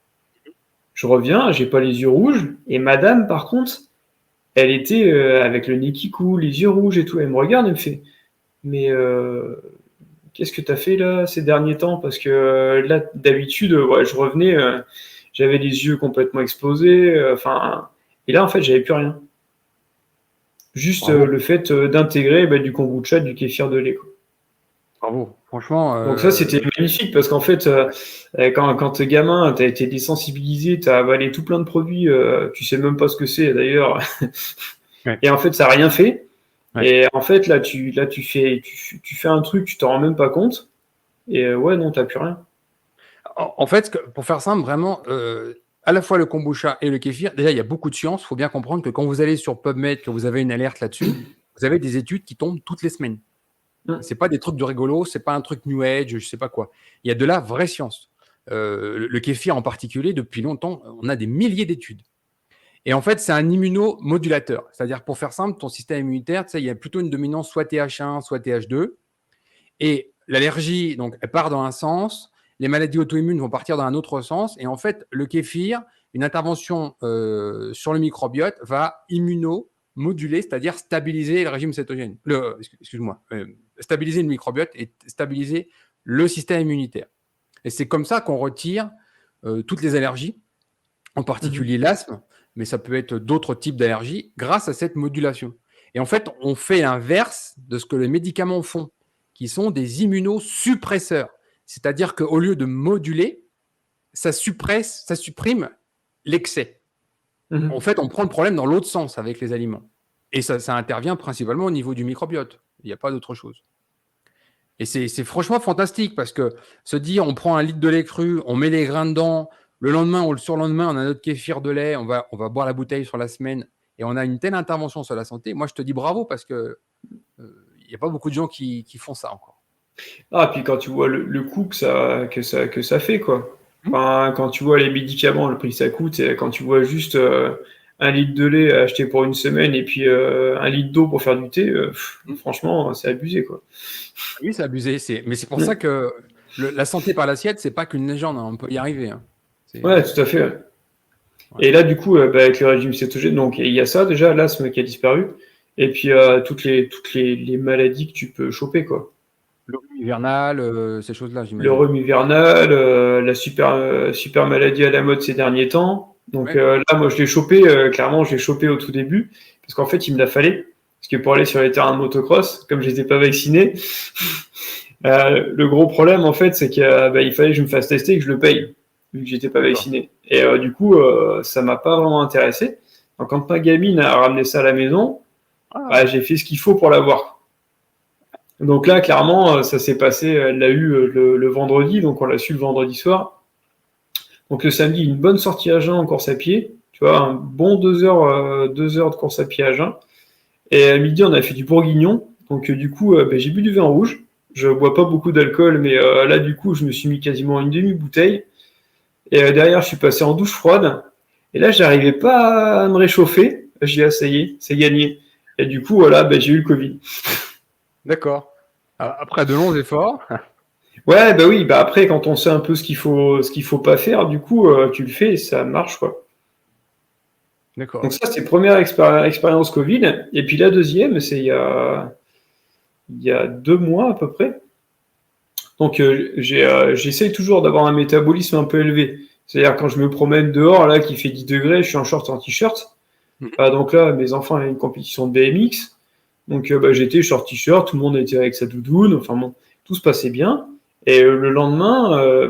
je reviens, j'ai pas les yeux rouges, et madame, par contre, elle était avec le nez qui coule, les yeux rouges et tout, elle me regarde, elle me fait, mais qu'est-ce que t'as fait là ces derniers temps? Parce que là, d'habitude, ouais, je revenais, j'avais les yeux complètement explosés, enfin, et là, en fait, j'avais plus rien. Juste Bravo. le fait d'intégrer bah, du kombucha, du kéfir de lait, quoi. Bravo. Franchement, Donc ça, c'était magnifique parce qu'en fait, quand t'es gamin, t'as été désensibilisé, t'as avalé tout plein de produits, tu sais même pas ce que c'est d'ailleurs, ouais. et en fait, ça a rien fait. Ouais. Et en fait, tu fais un truc, tu t'en rends même pas compte, et ouais, non, t'as plus rien. En fait, pour faire simple, vraiment, à la fois le kombucha et le kéfir, déjà, il y a beaucoup de science. Il faut bien comprendre que quand vous allez sur PubMed, que vous avez une alerte là-dessus, vous avez des études qui tombent toutes les semaines. Hum, C'est pas des trucs de rigolo, c'est pas un truc New Age, je sais pas quoi. Il y a de la vraie science. Le kéfir en particulier, depuis longtemps, on a des milliers d'études. Et en fait, c'est un immunomodulateur. C'est-à-dire, pour faire simple, ton système immunitaire, tu sais, il y a plutôt une dominance soit TH1, soit TH2. Et l'allergie, donc, elle part dans un sens, les maladies auto-immunes vont partir dans un autre sens. Et en fait, le kéfir, une intervention sur le microbiote va immunomoduler, c'est-à-dire stabiliser le régime cétogène. Excuse-moi, stabiliser le microbiote et stabiliser le système immunitaire. Et c'est comme ça qu'on retire toutes les allergies, en mhm, particulier l'asthme, mais ça peut être d'autres types d'allergies, grâce à cette modulation. Et en fait, on fait l'inverse de ce que les médicaments font, qui sont des immunosuppresseurs. C'est-à-dire qu'au lieu de moduler, ça supprime l'excès. En fait, on prend le problème dans l'autre sens avec les aliments. Et ça intervient principalement au niveau du microbiote. Il n'y a pas d'autre chose. Et c'est franchement fantastique parce que se dire, on prend un litre de lait cru, on met les grains dedans, le lendemain ou le surlendemain, on a notre kéfir de lait, on va boire la bouteille sur la semaine et on a une telle intervention sur la santé. Moi, je te dis bravo parce que il n'y a pas beaucoup de gens qui font ça encore. Ah, puis quand tu vois le coût que ça fait, quoi. Enfin, quand tu vois les médicaments, le prix que ça coûte, et quand tu vois juste 1 litre de lait acheté pour une semaine et puis 1 litre d'eau pour faire du thé, franchement, c'est abusé, quoi. Oui, c'est abusé. Mais c'est pour ça que la santé par l'assiette, c'est pas qu'une légende. Hein, on peut y arriver. Hein. Ouais, tout à fait. Ouais. Et là, du coup, avec le régime cétogène, donc il y a ça déjà, l'asthme qui a disparu, et puis toutes les maladies que tu peux choper, quoi. Le rhume hivernal, ces choses-là, j'imagine. Le rhume hivernal, la super maladie à la mode ces derniers temps. Donc là, moi, je l'ai chopé, clairement, je l'ai chopé au tout début, parce qu'en fait, il me l'a fallu. Parce que pour aller sur les terrains de motocross, comme je n'étais pas vacciné, le gros problème, en fait, c'est qu'il fallait que je me fasse tester et que je le paye, vu que j'étais pas vacciné. Et du coup, ça m'a pas vraiment intéressé. Donc, quand ma gamine a ramené ça à la maison, j'ai fait ce qu'il faut pour l'avoir. Donc là, clairement, ça s'est passé, elle l'a eu le vendredi, donc on l'a su le vendredi soir. Donc le samedi, une bonne sortie à jeun en course à pied, tu vois, un bon 2 heures de course à pied à jeun. Et à midi, on a fait du bourguignon, donc du coup, j'ai bu du vin rouge. Je bois pas beaucoup d'alcool, mais là, du coup, je me suis mis quasiment une demi-bouteille. Et derrière, je suis passé en douche froide. Et là, j'arrivais pas à me réchauffer. J'ai dit, ça y est, c'est gagné. Et du coup, voilà, j'ai eu le Covid. D'accord. Après de longs efforts. Ouais, oui, après, quand on sait un peu ce qu'il faut pas faire, du coup, tu le fais et ça marche, quoi. D'accord. Donc ça, c'est première expérience Covid. Et puis la deuxième, c'est il y a 2 mois à peu près. Donc j'essaye toujours d'avoir un métabolisme un peu élevé. C'est-à-dire quand je me promène dehors, là, qui fait 10 degrés, je suis en short, en t-shirt. Donc là, mes enfants avaient une compétition de BMX. Donc j'étais short t-shirt, tout le monde était avec sa doudoune, enfin bon, tout se passait bien. Et le lendemain,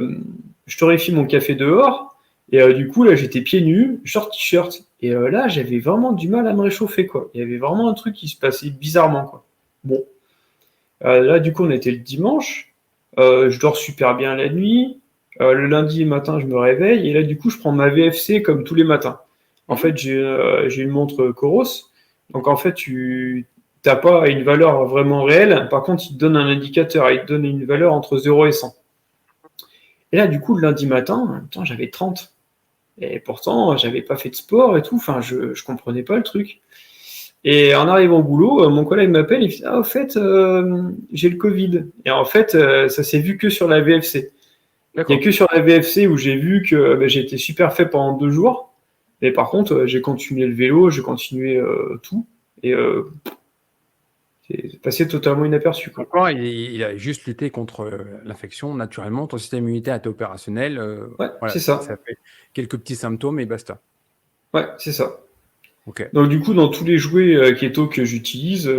je torréfie mon café dehors, et du coup là j'étais pieds nus, short t-shirt. Et là j'avais vraiment du mal à me réchauffer, quoi. Il y avait vraiment un truc qui se passait bizarrement, quoi. Bon. Là du coup on était le dimanche, je dors super bien la nuit, le lundi matin je me réveille, et là du coup je prends ma VFC comme tous les matins. En fait j'ai une montre Coros, donc en fait tu n'as pas une valeur vraiment réelle, par contre il te donne un indicateur, il te donne une valeur entre 0 et 100. Et là du coup le lundi matin, j'avais 30. Et pourtant j'avais pas fait de sport et tout, enfin je comprenais pas le truc. Et en arrivant au boulot, mon collègue m'appelle, il fait « Ah, au fait, j'ai le Covid. » Et en fait, ça s'est vu que sur la VFC. Il n'y a que sur la VFC où j'ai vu que j'ai été super fait pendant 2 jours. Mais par contre, j'ai continué le vélo, j'ai continué tout. Et c'est passé totalement inaperçu, quoi. Encore, il a juste lutté contre l'infection naturellement. Ton système immunitaire était opérationnel. Ouais, voilà, c'est ça. Ça fait quelques petits symptômes et basta. Ouais, c'est ça. Okay. Donc du coup, dans tous les jouets keto que j'utilise,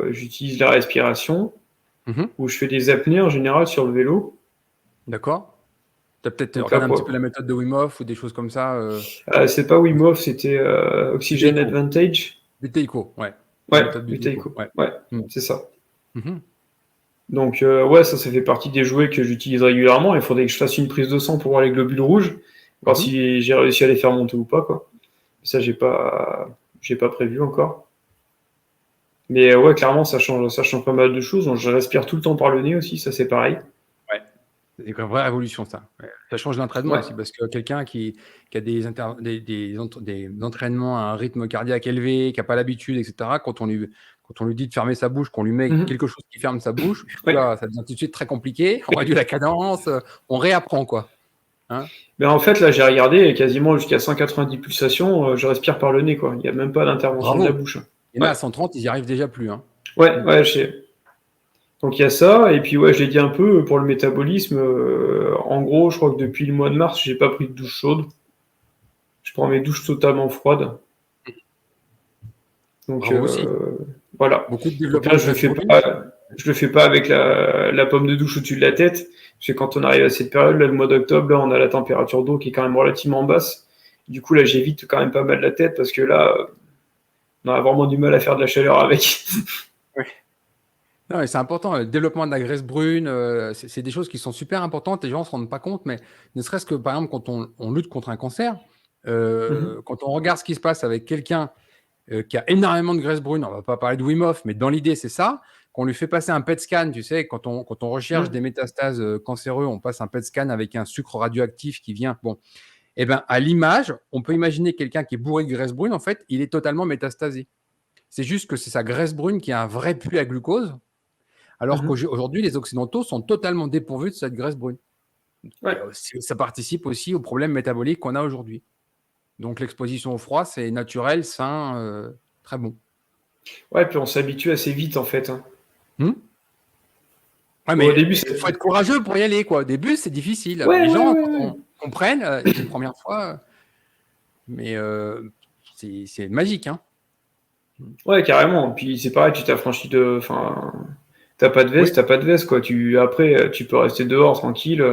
j'utilise la respiration, où je fais des apnées en général sur le vélo. D'accord. Tu as peut-être regardé un petit peu la méthode de Wim Hof ou des choses comme ça c'est pas Wim Hof, c'était Oxygen Advantage. Buteyko, ouais. Ouais, Buteyko. Ouais, c'est ça. Donc ça fait partie des jouets que j'utilise régulièrement. Il faudrait que je fasse une prise de sang pour voir les globules rouges, voir si j'ai réussi à les faire monter ou pas, quoi. Ça, j'ai pas prévu encore. Mais ouais, clairement, ça change pas mal de choses. Donc, je respire tout le temps par le nez aussi, ça c'est pareil. Ouais, c'est une vraie révolution, ça. Ça change l'entraînement aussi, parce que quelqu'un qui a des entraînements à un rythme cardiaque élevé, qui n'a pas l'habitude, etc., quand on lui dit de fermer sa bouche, qu'on lui met quelque chose qui ferme sa bouche, là, ça devient tout de suite très compliqué. On réduit la cadence, on réapprend, quoi. Hein, mais en fait, là, j'ai regardé, quasiment jusqu'à 190 pulsations, je respire par le nez, quoi. Il n'y a même pas d'intervention de la bouche. Il y en a à 130, ils n'y arrivent déjà plus. Hein. Ouais, je sais. Donc il y a ça, et puis je l'ai dit un peu pour le métabolisme. En gros, je crois que depuis le mois de mars, j'ai pas pris de douche chaude. Je prends mes douches totalement froides. Donc voilà. Beaucoup de développement. Donc là, je le fais pas avec la pomme de douche au-dessus de la tête. Parce que quand on arrive à cette période, là, le mois d'octobre, là, on a la température d'eau qui est quand même relativement basse. Du coup, là, j'évite quand même pas mal la tête parce que là, on a vraiment du mal à faire de la chaleur avec. Ouais. Non, mais c'est important, le développement de la graisse brune, c'est des choses qui sont super importantes, les gens ne se rendent pas compte, mais ne serait-ce que, par exemple, quand on lutte contre un cancer, Mhm. quand on regarde ce qui se passe avec quelqu'un qui a énormément de graisse brune, on va pas parler de Wim Hof, mais dans l'idée, c'est ça, qu'on lui fait passer un PET scan, tu sais, quand on recherche des Mhm. métastases cancéreux, on passe un PET scan avec un sucre radioactif qui vient, bon, et ben à l'image, on peut imaginer quelqu'un qui est bourré de graisse brune, en fait, il est totalement métastasé. C'est juste que c'est sa graisse brune qui a un vrai puits à glucose, alors Mhm. qu'aujourd'hui, les Occidentaux sont totalement dépourvus de cette graisse brune. Ouais. Et ça participe aussi aux problèmes métaboliques qu'on a aujourd'hui. Donc l'exposition au froid, c'est naturel, sain, très bon. Ouais, puis on s'habitue assez vite en fait, hein. Hmm. Ouais, Au mais début, il faut être courageux pour y aller, quoi. Au début, c'est difficile. ouais, Les ouais, gens, ouais, quand ouais. on comprenne les premières fois, mais c'est magique, hein. Ouais, carrément. Puis c'est pareil, tu t'affranchis de. Enfin, t'as pas de Oui, veste, t'as pas de veste, quoi. Après, tu peux rester dehors tranquille.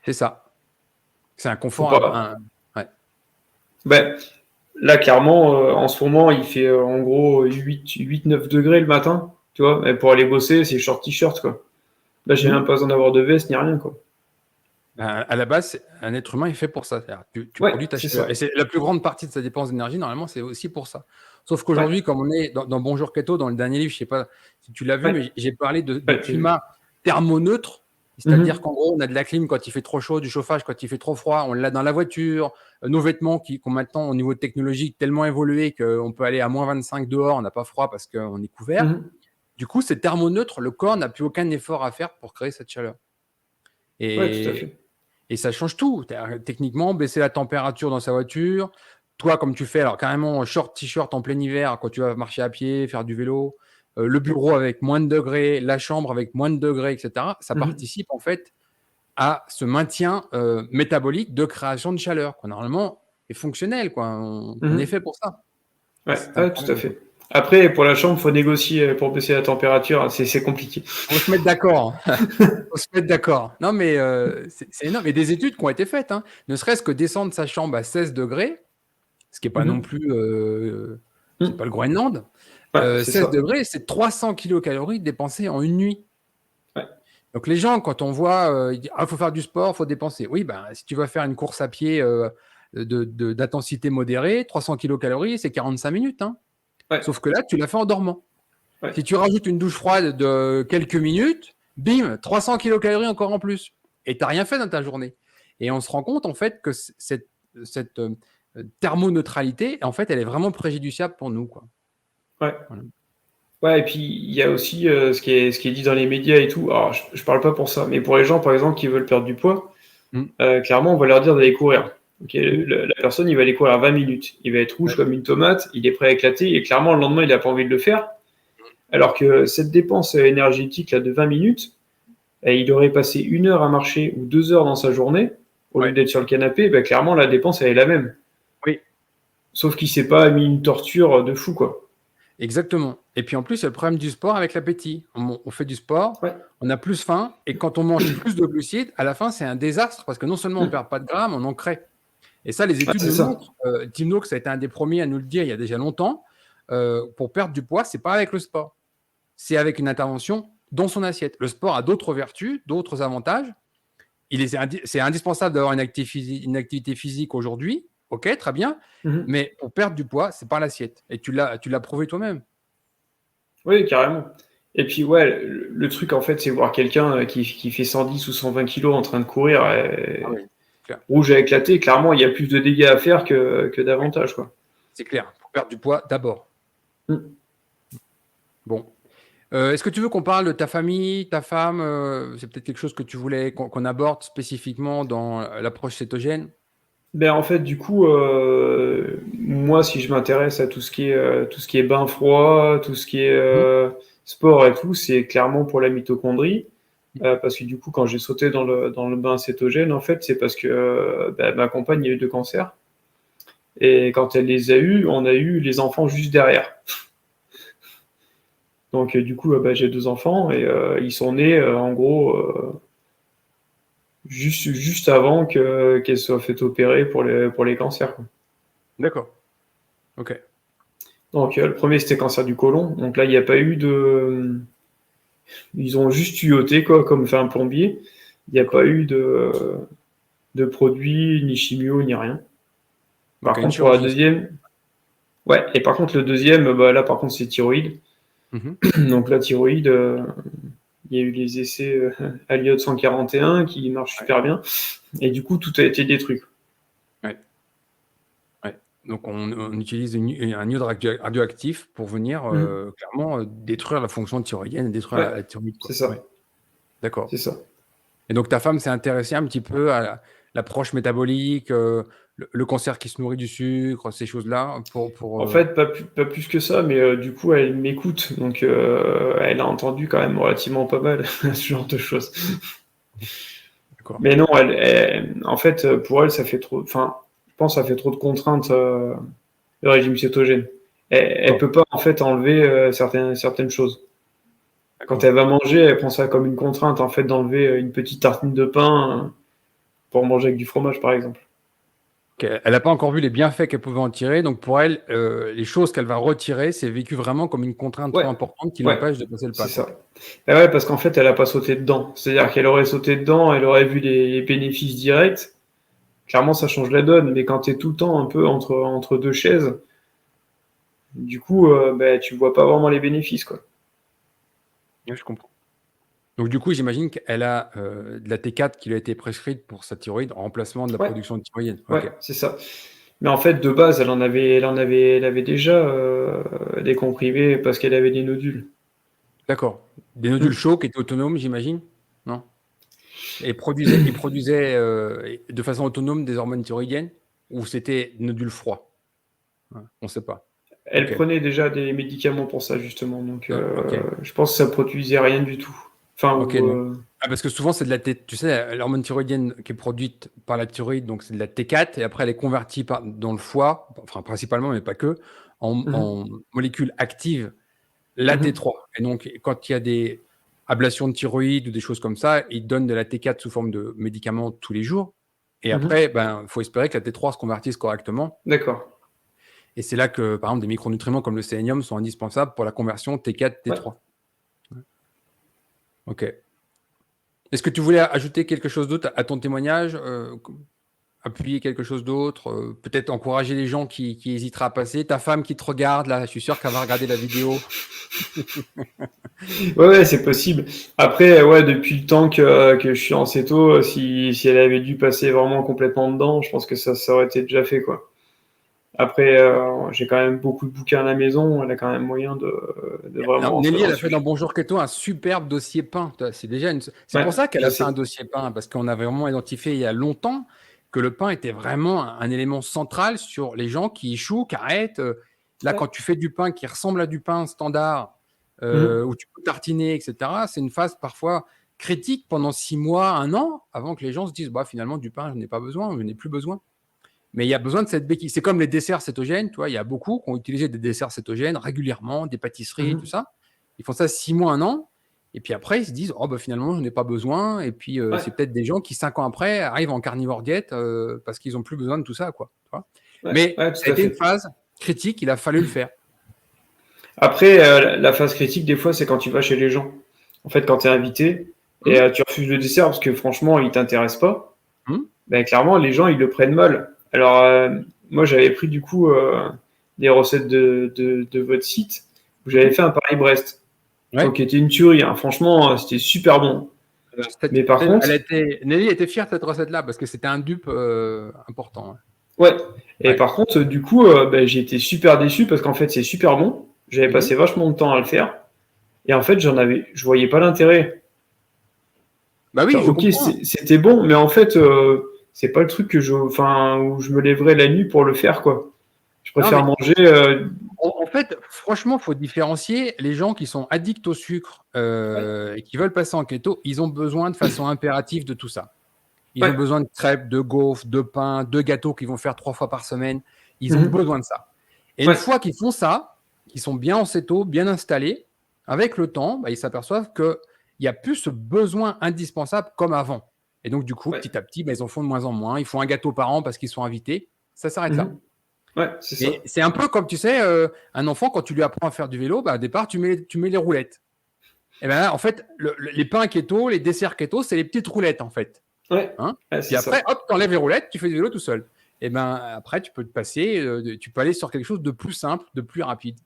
c'est ça. C'est un Faut confort. pas. Ouais. Ben, là, clairement, en ce moment, il fait en gros 8-9 degrés le matin, tu vois. Et pour aller bosser, c'est short t-shirt, quoi. Là, j'ai même Hmm. pas besoin d'avoir de veste ni rien, quoi. À la base, un être humain est fait pour ça. C'est-à-dire, tu Ouais, produis ta c'est chaleur. Et ça. c'est la plus grande partie de sa dépense d'énergie, normalement, c'est aussi pour ça. Sauf Ouais, qu'aujourd'hui, comme on est dans Bonjour Keto, dans le dernier livre, je ne sais pas si tu l'as vu, ouais, mais j'ai parlé de ouais, j'ai vu. climat thermoneutre. C'est-à-dire Mhm, qu'en gros, on a de la clim quand il fait trop chaud, du chauffage quand il fait trop froid, on l'a dans la voiture, nos vêtements qui ont maintenant, au niveau technologique, tellement évolué qu'on peut aller à moins 25 dehors, on n'a pas froid parce qu'on est couvert. mhm. Du coup, c'est thermoneutre, le corps n'a plus aucun effort à faire pour créer cette chaleur. Ouais, tout à Et, fait. et ça change tout. Techniquement, baisser la température dans sa voiture. Toi, comme tu fais, alors carrément short, t-shirt en plein hiver quand tu vas marcher à pied, faire du vélo, le bureau avec moins de degrés, la chambre avec moins de degrés, etc. Ça Mhm, participe en fait à ce maintien métabolique de création de chaleur, quoi. Normalement, est fonctionnel, quoi. On est mhm. fait pour ça. Et Ouais, c'est un ouais, tout à problème, quoi. fait. Après, pour la chambre, faut négocier pour baisser la température. C'est compliqué. On va se mettre d'accord. Faut se mettre d'accord. Non, mais c'est énorme. Et des études qui ont été faites, hein. Ne serait-ce que descendre sa chambre à 16 degrés, ce qui n'est pas non Mhm. plus, c'est pas Mhm. le Groenland. Ouais, c'est 16 ça. degrés, c'est 300 kilocalories dépensées en une nuit. Ouais. Donc les gens, quand on voit, ils disent, ah, faut faire du sport, faut dépenser. Oui, ben, si tu vas faire une course à pied d'intensité modérée, 300 kilocalories, c'est 45 minutes, hein. Ouais. Sauf que là, tu l'as fait en dormant. Ouais. Si tu rajoutes une douche froide de quelques minutes, bim, 300 kilocalories encore en plus. Et tu n'as rien fait dans ta journée. Et on se rend compte, en fait, que cette thermoneutralité, en fait, elle est vraiment préjudiciable pour nous, quoi. Ouais. Voilà. Ouais, et puis il y a aussi ce qui est dit dans les médias et tout. Alors, je parle pas pour ça, mais pour les gens, par exemple, qui veulent perdre du poids, Mm. clairement, on va leur dire d'aller courir. Ok, la personne, il va aller courir à 20 minutes. Il va être rouge Ouais. comme une tomate, il est prêt à éclater, et clairement, le lendemain, il n'a pas envie de le faire. Alors que cette dépense énergétique là, de 20 minutes, il aurait passé 1 heure à marcher ou 2 heures dans sa journée, au lieu Ouais. d'être sur le canapé, ben, clairement, la dépense, elle est la même. Oui, Sauf qu'il s'est pas mis une torture de fou, quoi. exactement. Et puis en plus, il y a le problème du sport avec l'appétit. On fait du sport, Ouais. on a plus faim, et quand on mange plus de glucides, à la fin, c'est un désastre parce que non seulement on ne Mmh. perd pas de grammes, on en crée. Et ça, les Ouais, études c'est nous ça. montrent. Tim Noakes a été un des premiers à nous le dire il y a déjà longtemps. Pour perdre du poids, c'est pas avec le sport. C'est avec une intervention dans son assiette. Le sport a d'autres vertus, d'autres avantages. C'est indispensable d'avoir une activité physique aujourd'hui. OK, très bien. Mmh. Mais pour perdre du poids, c'est pas l'assiette. Et tu l'as prouvé toi-même. Oui, carrément. Et puis, ouais, le truc, en fait, c'est voir quelqu'un qui fait 110 ou 120 kilos en train de courir, Ah oui, c'est clair. rouge à éclater. Clairement, il y a plus de dégâts à faire que Oui, d'avantages, quoi. c'est clair. Pour perdre du poids, d'abord. Mmh. Bon. Est-ce que tu veux qu'on parle de ta famille, ta femme? C'est peut-être quelque chose que tu voulais qu'on aborde spécifiquement dans l'approche cétogène? Ben, en fait, du coup, moi, si je m'intéresse à tout ce qui est bain froid, tout ce qui est Mhm. sport et tout, c'est clairement pour la mitochondrie. Parce que du coup, quand j'ai sauté dans le bain cétogène, en fait, c'est parce que ben, ma compagne a eu 2 cancers. Et quand elle les a eus, on a eu les enfants juste derrière. Donc, du coup, bah, j'ai 2 enfants et ils sont nés, en gros, juste avant qu'elle soit faite opérer pour les cancers, quoi. D'accord. Ok. Donc, le premier, c'était cancer du côlon. Donc là, il n'y a pas eu de. Ils ont juste tuyauté, quoi, comme fait un plombier. Il n'y a pas eu de produits, ni chimio, ni rien. Par Ok, une contre, pour la chirurgie. deuxième. Ouais, et par contre, le deuxième, bah, là, par contre, c'est thyroïde. Mhm. Donc, la thyroïde, il y a eu les essais à l'iode 141 qui marchent Ouais. super bien. Et du coup, tout a été détruit. Ouais. Ouais. Donc, on utilise un iode radioactif pour venir clairement détruire la fonction thyroïdienne et détruire Ouais, la thyroïde, c'est quoi. ça. Ouais. D'accord. C'est ça. Et donc, ta femme s'est intéressée un petit peu à l'approche métabolique, le cancer qui se nourrit du sucre, ces choses-là, En fait, pas plus que ça, mais du coup, elle m'écoute. Donc, elle a entendu quand même relativement pas mal ce genre de choses. D'accord. Mais non, en fait, pour elle, ça fait trop. Enfin, je pense que ça fait trop de contraintes, le régime cétogène. Elle Bon, peut pas, en fait, enlever certaines choses. Quand d'accord. elle va manger, elle prend ça comme une contrainte, en fait, d'enlever une petite tartine de pain pour manger avec du fromage, par exemple. Ok. Elle n'a pas encore vu les bienfaits qu'elle pouvait en tirer. Donc, pour elle, les choses qu'elle va retirer, c'est vécu vraiment comme une contrainte trop Ouais, importante qui ouais, l'empêche de passer le c'est pas, ça. quoi. Ah ouais, parce qu'en fait, elle a pas sauté dedans. C'est-à-dire qu'elle aurait sauté dedans, elle aurait vu les bénéfices directs. Clairement, ça change la donne. Mais quand tu es tout le temps un peu entre deux chaises, du coup, bah, tu vois pas vraiment les bénéfices, quoi. Ouais, je comprends. Donc, du coup, j'imagine qu'elle a de la T4 qui lui a été prescrite pour sa thyroïde en remplacement de la Ouais, production de thyroïdienne. ouais, Ok. c'est ça. Mais en fait, de base, elle avait déjà des comprimés parce qu'elle avait des nodules. D'accord. Des nodules Mm. chauds qui étaient autonomes, j'imagine? Non? Et produisaient de façon autonome des hormones thyroïdiennes? Ou c'était des nodules froids? Ouais, on ne sait pas. Elle Ok. prenait déjà des médicaments pour ça, justement. Donc, Ok. je pense que ça produisait rien du tout. Enfin, Ok, ou, donc. Ah, parce que souvent, c'est de la tu sais, l'hormone thyroïdienne qui est produite par la thyroïde, donc c'est de la T4, et après elle est convertie dans le foie, enfin principalement, mais pas que, mhm, en molécules actives, la mhm, T3. Et donc, quand il y a des ablations de thyroïde ou des choses comme ça, ils donnent de la T4 sous forme de médicaments tous les jours. Et mhm. après, ben, faut espérer que la T3 se convertisse correctement. D'accord. Et c'est là que, par exemple, des micronutriments comme le sélénium sont indispensables pour la conversion Ouais. T4-T3. Ok. Est-ce que tu voulais ajouter quelque chose d'autre à ton témoignage, appuyer quelque chose d'autre, peut-être encourager les gens qui hésiteraient à passer? Ta femme qui te regarde, là, je suis sûr qu'elle va regarder la vidéo. Ouais, ouais, c'est possible. Après, ouais, depuis le temps que je suis en céto, si elle avait dû passer vraiment complètement dedans, je pense que ça aurait été déjà fait, quoi. Après, j'ai quand même beaucoup de bouquins à la maison, elle a quand même moyen de Non, vraiment rentrer Nelly, dans elle le a fait dans sujet. Bonjour Keto un superbe dossier pain. C'est déjà c'est Ouais, pour ça qu'elle je a fait un sais. dossier pain, parce qu'on a vraiment identifié il y a longtemps que le pain était vraiment un élément central sur les gens qui échouent, qui arrêtent. Là, Ouais. quand tu fais du pain qui ressemble à du pain standard, Mhm. où tu peux tartiner, etc., c'est une phase parfois critique pendant 6 mois, un an, avant que les gens se disent, bah, finalement, du pain, je n'ai pas besoin, je n'ai plus besoin. Mais il y a besoin de cette béquille. C'est comme les desserts cétogènes, tu vois, il y a beaucoup qui ont utilisé des desserts cétogènes régulièrement, des pâtisseries, tout Mhm. ça. Ils font ça 6 mois, un an, et puis après, ils se disent, oh, bah, finalement, je n'ai pas besoin. Et puis, Ouais, c'est peut-être des gens qui, 5 ans après, arrivent en carnivore diète parce qu'ils n'ont plus besoin de tout ça, quoi. Tu vois. ouais, Mais ouais, ça a tout à été une fait. phase critique, il a fallu le faire. Après, la phase critique, des fois, c'est quand tu vas chez les gens. En fait, quand tu es invité et Hum, tu refuses le dessert parce que franchement, il t'intéresse pas, hum. ben, clairement, les gens, ils le prennent mal. Alors, moi, j'avais pris du coup des recettes de votre site où j'avais Mhm. fait un Paris-Brest. Ouais. Donc, qui était une tuerie, hein. Franchement, c'était super bon. Mais par contre, Nelly était fière de cette recette-là parce que c'était un dupe important. ouais. Et Ouais. par contre, du coup, ben, j'ai été super déçu parce qu'en fait, c'est super bon. J'avais Mhm. passé vachement de temps à le faire. Et en fait, je voyais pas l'intérêt. Bah Enfin, oui, je ok, comprends. c'était bon, mais en fait, c'est pas le truc enfin, où je me lèverais la nuit pour le faire, quoi. Je Non, préfère mais manger. en fait, franchement, il faut différencier les gens qui sont addicts au sucre Ouais, et qui veulent passer en keto. Ils ont besoin de façon impérative de tout ça. Ils ont ouais. besoin de crêpes, de gaufres, de pain, de gâteaux qu'ils vont faire 3 fois par semaine. Ils ont Mhm. besoin de ça. Et une Ouais, fois qu'ils font ça, qu'ils sont bien en céto, bien installés, avec le temps, bah, ils s'aperçoivent qu'il n'y a plus ce besoin indispensable comme avant. Et donc, du coup, Ouais. petit à petit, ils en font de moins en moins. Ils font un gâteau par an parce qu'ils sont invités. Ça s'arrête là. Ouais, c'est ça. Et c'est un peu comme, tu sais, un enfant, quand tu lui apprends à faire du vélo, au départ, tu mets les roulettes. Et ben là, en fait, les pains keto, les desserts keto, c'est les petites roulettes, en fait. Ouais, Hein, ouais, puis c'est après, ça. hop, tu enlèves les roulettes, tu fais du vélo tout seul. Et ben après, tu peux te passer, tu peux aller sur quelque chose de plus simple, de plus rapide.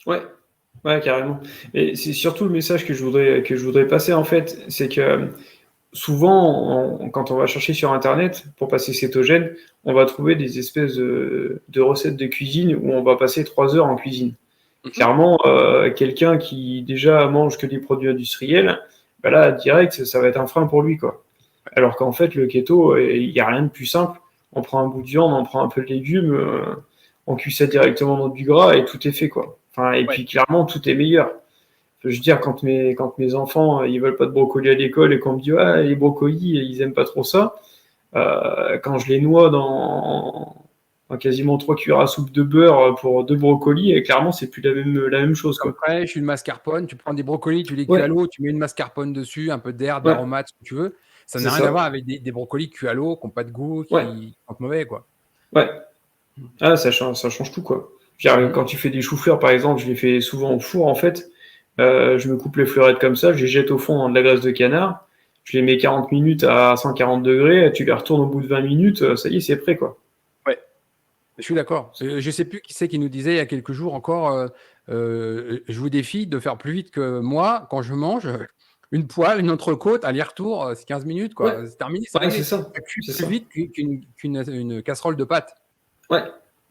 Ouais, ouais, carrément. Et c'est surtout le message que je voudrais passer, en fait, c'est que souvent, quand on va chercher sur Internet pour passer cétogène, on va trouver des espèces de recettes de cuisine où on va passer 3 heures en cuisine. Clairement, quelqu'un qui déjà mange que des produits industriels, bah là, direct, ça va être un frein pour lui, quoi. Alors qu'en fait, le keto, il n'y a rien de plus simple. On prend un bout de viande, on prend un peu de légumes, on cuit ça directement dans du gras et tout est fait, quoi. Enfin, et Ouais. puis clairement, tout est meilleur. Je veux dire, quand mes enfants, ils veulent pas de brocoli à l'école et qu'on me dit, ah, les brocolis, ils aiment pas trop ça, quand je les noie dans quasiment 3 cuillères à soupe de beurre pour 2 brocolis, et clairement, c'est plus la même chose, quoi. Après, je suis une mascarpone, tu prends des brocolis, tu les cuis à Ouais, l'eau, tu mets une mascarpone dessus, un peu d'air, ouais, d'aromate, ce que tu veux. Ça c'est n'a rien à voir ça. avec des brocolis cuits à l'eau, qui n'ont pas de goût, Ouais, qui sentent mauvais, quoi. ouais. Ah, ça change tout, quoi. Je veux dire, Mhm. quand tu fais des choux-fleurs, par exemple, je les fais souvent au four, en fait. Je me coupe les fleurettes comme ça, je les jette au fond dans de la graisse de canard, je les mets 40 minutes à 140 degrés, tu les retournes au bout de 20 minutes, ça y est, c'est prêt, quoi. Ouais, je suis d'accord. Je sais plus qui c'est qui nous disait il y a quelques jours encore, je vous défie de faire plus vite que moi quand je mange une poêle, une entrecôte, aller-retour, c'est 15 minutes, Ouais, quoi. C'est terminé, c'est ouais, c'est réglé. ça, Ça cuit c'est plus ça. vite une casserole de pâtes. Ouais,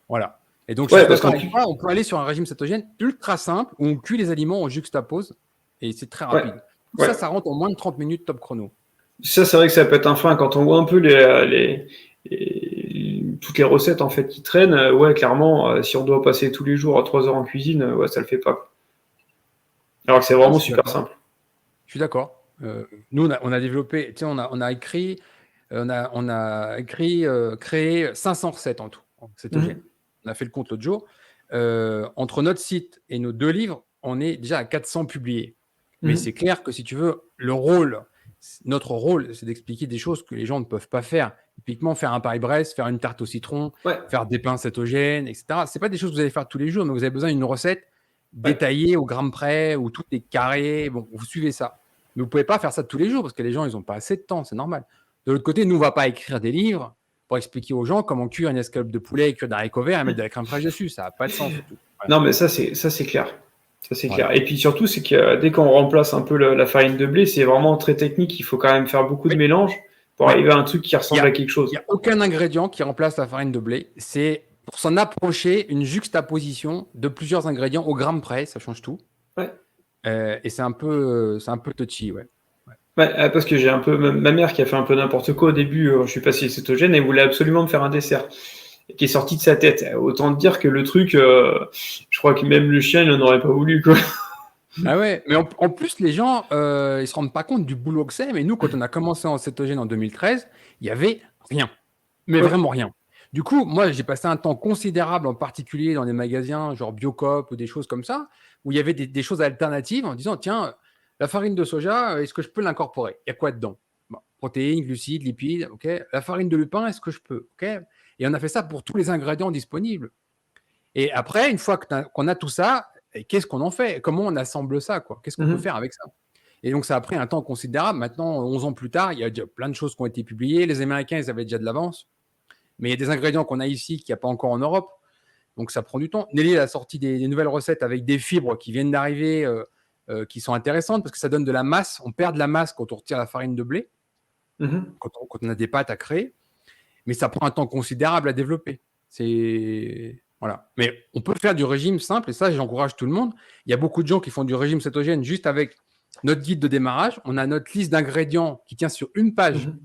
Voilà. Et donc, je ouais, suis parce d'accord qu'en avec toi, on peut aller sur un régime cétogène ultra simple où on cuit les aliments, on juxtapose et c'est très ouais, rapide. Tout ouais. ça, ça rentre en moins de 30 minutes top chrono. Ça, c'est vrai que ça peut être un frein quand on voit un peu toutes les recettes en fait qui traînent. Ouais, clairement, si on doit passer tous les jours à 3 heures en cuisine, ouais, ça le fait pas, quoi. Alors que c'est Non, vraiment je suis super d'accord. simple. Je suis d'accord. Nous, on a développé, tu sais, on a écrit, créé 500 recettes en tout, en cétogène. Mhm. On a fait le compte l'autre jour. Entre notre site et nos 2 livres, on est déjà à 400 publiés. Mais Mhm. c'est clair que si tu veux, notre rôle, c'est d'expliquer des choses que les gens ne peuvent pas faire. Typiquement, faire un Paris-Brest, faire une tarte au citron, Ouais, faire des pains cétogènes, etc. C'est pas des choses que vous allez faire tous les jours, mais vous avez besoin d'une recette ouais. détaillée au gramme près, où tout est carré. Bon, vous suivez ça. Mais vous ne pouvez pas faire ça tous les jours parce que les gens, ils n'ont pas assez de temps, c'est normal. De l'autre côté, nous, on ne va pas écrire des livres pour expliquer aux gens comment cuire une escalope de poulet, cuire des haricots verts et mettre de la crème fraîche dessus. Ça n'a pas de sens, surtout. Voilà. Non, mais ça c'est clair. Ça c'est clair. Voilà. Et puis surtout, c'est que dès qu'on remplace un peu la farine de blé, c'est vraiment très technique. Il faut quand même faire beaucoup de Oui, mélanges pour oui. arriver à un truc qui Il n'y ressemble a, à quelque chose. y a aucun ingrédient qui remplace la farine de blé. C'est pour s'en approcher une juxtaposition de plusieurs ingrédients au gramme près. Ça change tout. Ouais. Et c'est un peu touchy, ouais. Ouais, parce que j'ai un peu ma mère qui a fait un peu n'importe quoi au début. Je suis passé cétogène et voulait absolument me faire un dessert qui est sorti de sa tête. Autant te dire que le truc, je crois que même le chien, il en aurait pas voulu, quoi. Ah ouais, mais en plus, les gens, ils se rendent pas compte du boulot que c'est. Mais nous, quand on a commencé en cétogène en 2013, il y avait rien. Mais Ouais. vraiment rien. Du coup, moi, j'ai passé un temps considérable, en particulier dans des magasins genre Biocop ou des choses comme ça, où il y avait des choses alternatives en disant, tiens, la farine de soja, est-ce que je peux l'incorporer? Il y a quoi dedans? Bon, protéines, glucides, lipides, ok. La farine de lupin, est-ce que je peux? Ok. Et on a fait ça pour tous les ingrédients disponibles. Et après, une fois qu'on a tout ça, qu'est-ce qu'on en fait? Comment on assemble ça, quoi? Qu'est-ce qu'on peut Mhm. faire avec ça? Et donc, ça a pris un temps considérable. Maintenant, 11 ans plus tard, il y a déjà plein de choses qui ont été publiées. Les Américains, ils avaient déjà de l'avance. Mais il y a des ingrédients qu'on a ici qu'il n'y a pas encore en Europe. Donc, ça prend du temps. Nelly a sorti des nouvelles recettes avec des fibres qui viennent d'arriver, qui sont intéressantes parce que ça donne de la masse. On perd de la masse quand on retire la farine de blé, Mhm. quand on a des pâtes à créer. Mais ça prend un temps considérable à développer. C'est voilà. Mais on peut faire du régime simple et ça, j'encourage tout le monde. Il y a beaucoup de gens qui font du régime cétogène juste avec notre guide de démarrage. On a notre liste d'ingrédients qui tient sur une page. Mhm.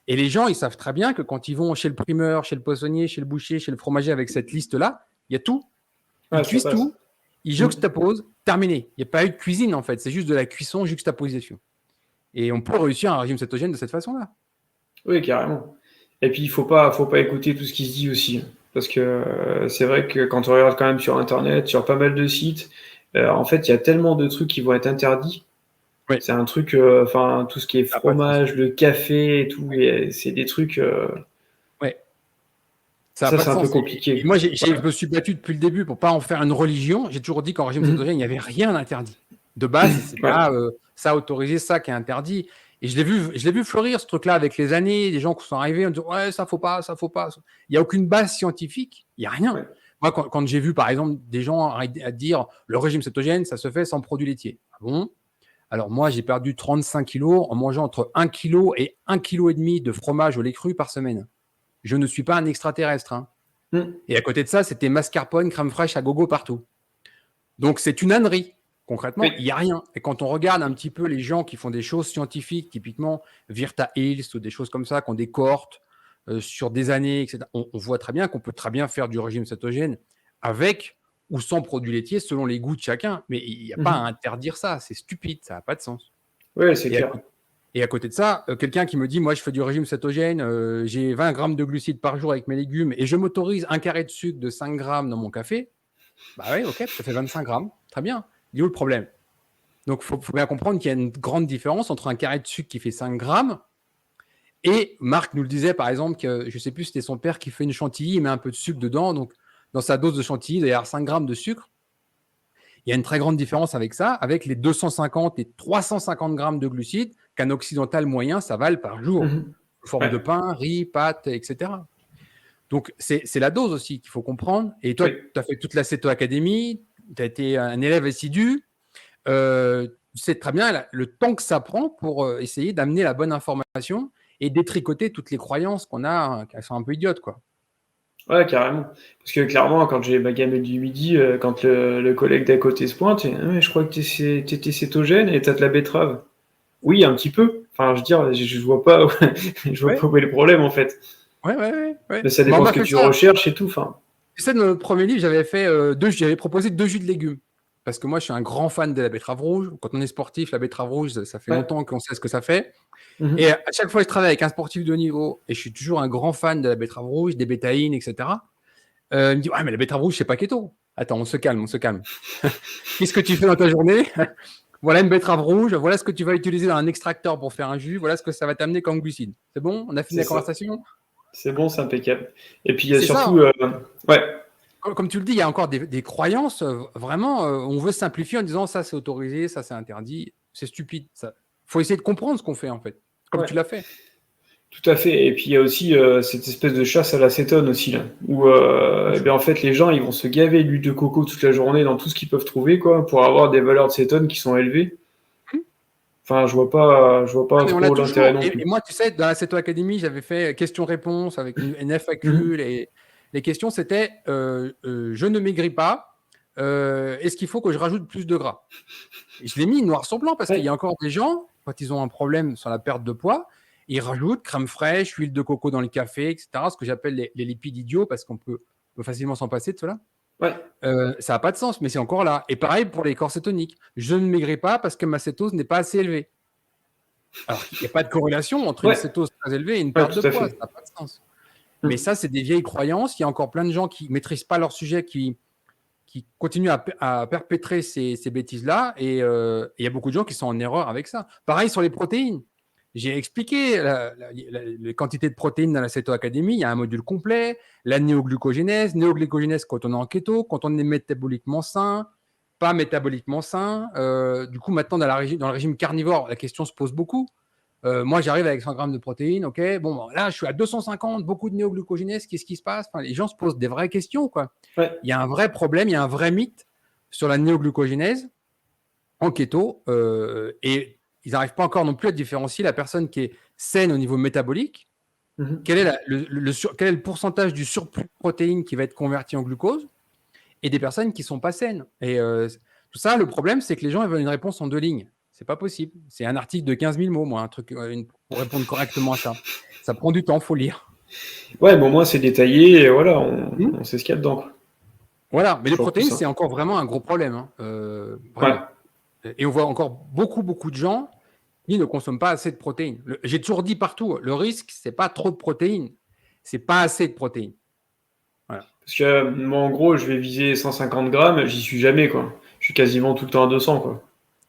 Et les gens, ils savent très bien que quand ils vont chez le primeur, chez le poissonnier, chez le boucher, chez le fromager avec cette liste-là, il y a tout. Ils Ouais, ça cuisent passe. tout, ils Mhm. juxtaposent, terminé. Il n'y a pas eu de cuisine en fait, c'est juste de la cuisson, juxtaposition. Et on peut réussir un régime cétogène de cette façon-là. Oui, carrément. Et puis, faut pas écouter tout ce qui se dit aussi. Parce que c'est vrai que quand on regarde quand même sur Internet, sur pas mal de sites, en fait, il y a tellement de trucs qui vont être interdits. Oui. C'est un truc, enfin, tout ce qui est Ça a pas de sens. fromage, le café et tout, et c'est des trucs. Ouais. Ça n'a Ça, pas c'est de un peu sens. Et compliqué. moi, Ouais. je me suis battu depuis le début pour pas en faire une religion. J'ai toujours dit qu'en régime Mhm. cétogène, il n'y avait rien d'interdit. De base, c'est Ouais. pas ça autorisé, ça qui est interdit. Et je l'ai vu fleurir ce truc-là avec les années, des gens qui sont arrivés en disant ouais, ça faut pas, ça faut pas. Il n'y a aucune base scientifique, il n'y a rien. Ouais. Moi, quand j'ai vu par exemple des gens à dire le régime cétogène, ça se fait sans produits laitiers. Ah bon? Alors moi, j'ai perdu 35 kilos en mangeant entre 1 kilo et 1,5 kg de fromage au lait cru par semaine. Je ne suis pas un extraterrestre. Hein. Mhm. Et à côté de ça, c'était mascarpone, crème fraîche à gogo partout. Donc c'est une ânerie. Concrètement, il Oui. n'y a rien. Et quand on regarde un petit peu les gens qui font des choses scientifiques, typiquement Virta Hills ou des choses comme ça, qui ont des cohortes sur des années, etc., on voit très bien qu'on peut très bien faire du régime cétogène avec ou sans produits laitiers selon les goûts de chacun. Mais il n'y a pas à Mhm. interdire ça. C'est stupide. Ça n'a pas de sens. Ouais, c'est Et à, clair. côté, et à côté de ça, quelqu'un qui me dit, moi je fais du régime cétogène, j'ai 20 grammes de glucides par jour avec mes légumes et je m'autorise un carré de sucre de 5 grammes dans mon café, bah oui, ok, ça fait 25 grammes, très bien. Il est où le problème? Donc il faut bien comprendre qu'il y a une grande différence entre un carré de sucre qui fait 5 grammes et Marc nous le disait par exemple, que je ne sais plus, c'était son père qui fait une chantilly, il met un peu de sucre dedans, donc dans sa dose de chantilly, il doit y avoir 5 grammes de sucre. Il y a une très grande différence avec ça, avec les 250 et 350 grammes de glucides qu'un occidental moyen s'avale par jour, Mhm. sous forme de Ouais. pain, riz, pâtes, etc. Donc, c'est la dose aussi qu'il faut comprendre. Et toi, Oui. tu as fait toute la Céto Academy, tu as été un élève assidu. Tu sais très bien le temps que ça prend pour essayer d'amener la bonne information et détricoter toutes les croyances qu'on a, hein, qui sont un peu idiotes, quoi. Ouais, carrément. Parce que clairement, quand j'ai ma gamelle du midi, quand le collègue d'à côté se pointe, ah, mais je crois que t'étais cétogène et t'as de la betterave. Oui, un petit peu. Enfin, je veux dire, je vois pas, je vois Ouais, pas où est le problème en fait. ouais, ouais, ouais, ouais. Mais ça Bah, dépend on ce a que fait tu ça. recherches et tout. Enfin, Tu sais, dans notre premier livre, j'avais proposé 2 jus de légumes. Parce que moi, je suis un grand fan de la betterave rouge. Quand on est sportif, la betterave rouge, ça fait ouais. longtemps qu'on sait ce que ça fait. Et Mhm. à chaque fois que je travaille avec un sportif de haut niveau, et je suis toujours un grand fan de la betterave rouge, des bétaïnes, etc., il me dit ouais, mais la betterave rouge, c'est pas keto. Attends, on se calme, on se calme. Qu'est-ce que tu fais dans ta journée? Voilà une betterave rouge, voilà ce que tu vas utiliser dans un extracteur pour faire un jus, voilà ce que ça va t'amener comme glucides. C'est bon? On a fini C'est la ça. conversation? C'est bon, c'est impeccable. Et puis il Et y a c'est ça, surtout, ouais, comme tu le dis, il y a encore des croyances, vraiment, on veut simplifier en disant ça c'est autorisé, ça c'est interdit. C'est stupide. Il faut essayer de comprendre ce qu'on fait en fait, comme ouais, tu l'as fait. tout à fait. Et puis il y a aussi cette espèce de chasse à l'acétone aussi là, où eh bien, en fait les gens ils vont se gaver d'huile de coco toute la journée dans tout ce qu'ils peuvent trouver quoi, pour avoir des valeurs de cétone qui sont élevées. Enfin, je vois Ah, pas mais on l'a trop l'intérêt toujours. non Et plus. moi, tu sais, dans la CETO Academy, j'avais fait questions-réponses avec une Mhm. FAQ. Les questions, c'était je ne maigris pas. Est-ce qu'il faut que je rajoute plus de gras? Et je l'ai mis noir sur blanc parce qu'il y a Ouais, encore des gens, quand ils ont un problème sur la perte de poids, ils rajoutent crème fraîche, huile de coco dans le café, etc. Ce que j'appelle les lipides idiots parce peut facilement s'en passer de cela. ouais, Ça n'a pas de sens, mais c'est encore là. Et pareil pour les corps cétoniques. Je ne maigris pas parce que ma cétose n'est pas assez élevée. Alors qu'il n'y a pas de corrélation entre une ouais, cétose très élevée et une ouais, perte de tout à poids. Ça fait. n'a pas de sens. Mais Mhm. ça, c'est des vieilles croyances. Il y a encore plein de gens qui ne maîtrisent pas leur sujet, qui continuent à perpétrer ces bêtises-là. Et il y a beaucoup de gens qui sont en erreur avec ça. Pareil sur les protéines. J'ai expliqué les quantités de protéines dans la Ceto Academy. Il y a un module complet, la néoglucogénèse. Néoglucogénèse quand on est en keto, quand on est métaboliquement sain, pas métaboliquement sain. Du coup, maintenant, dans le régime carnivore, la question se pose beaucoup. Moi, j'arrive avec 100 grammes de protéines, ok. Bon, là, je suis à 250, beaucoup de néoglucogénèse, qu'est-ce qui se passe? Enfin, les gens se posent des vraies questions, quoi. Ouais. Il y a un vrai problème, il y a un vrai mythe sur la néoglucogénèse en keto, et ils n'arrivent pas encore non plus à différencier la personne qui est saine au niveau métabolique. Mhm. Quel est le pourcentage du surplus de protéines qui va être converti en glucose et des personnes qui ne sont pas saines. Et tout ça, le problème, c'est que les gens ils veulent une réponse en 2 lignes. C'est pas possible. C'est un article de 15 000 mots, moi, un truc pour répondre correctement à ça. Ça prend du temps, faut lire. Ouais, mais au moins c'est détaillé et voilà, Hmm. on sait ce qu'il y a dedans, quoi. Voilà, mais les Toujours plus protéines, simple. c'est encore vraiment un gros problème, hein. Ouais. Vraiment. Et on voit encore beaucoup, beaucoup de gens qui ne consomment pas assez de protéines. J'ai toujours dit partout, le risque, c'est pas trop de protéines, c'est pas assez de protéines. Voilà. Parce que moi, en gros, je vais viser 150 grammes, j'y suis jamais, quoi. Je suis quasiment tout le temps à 200, quoi.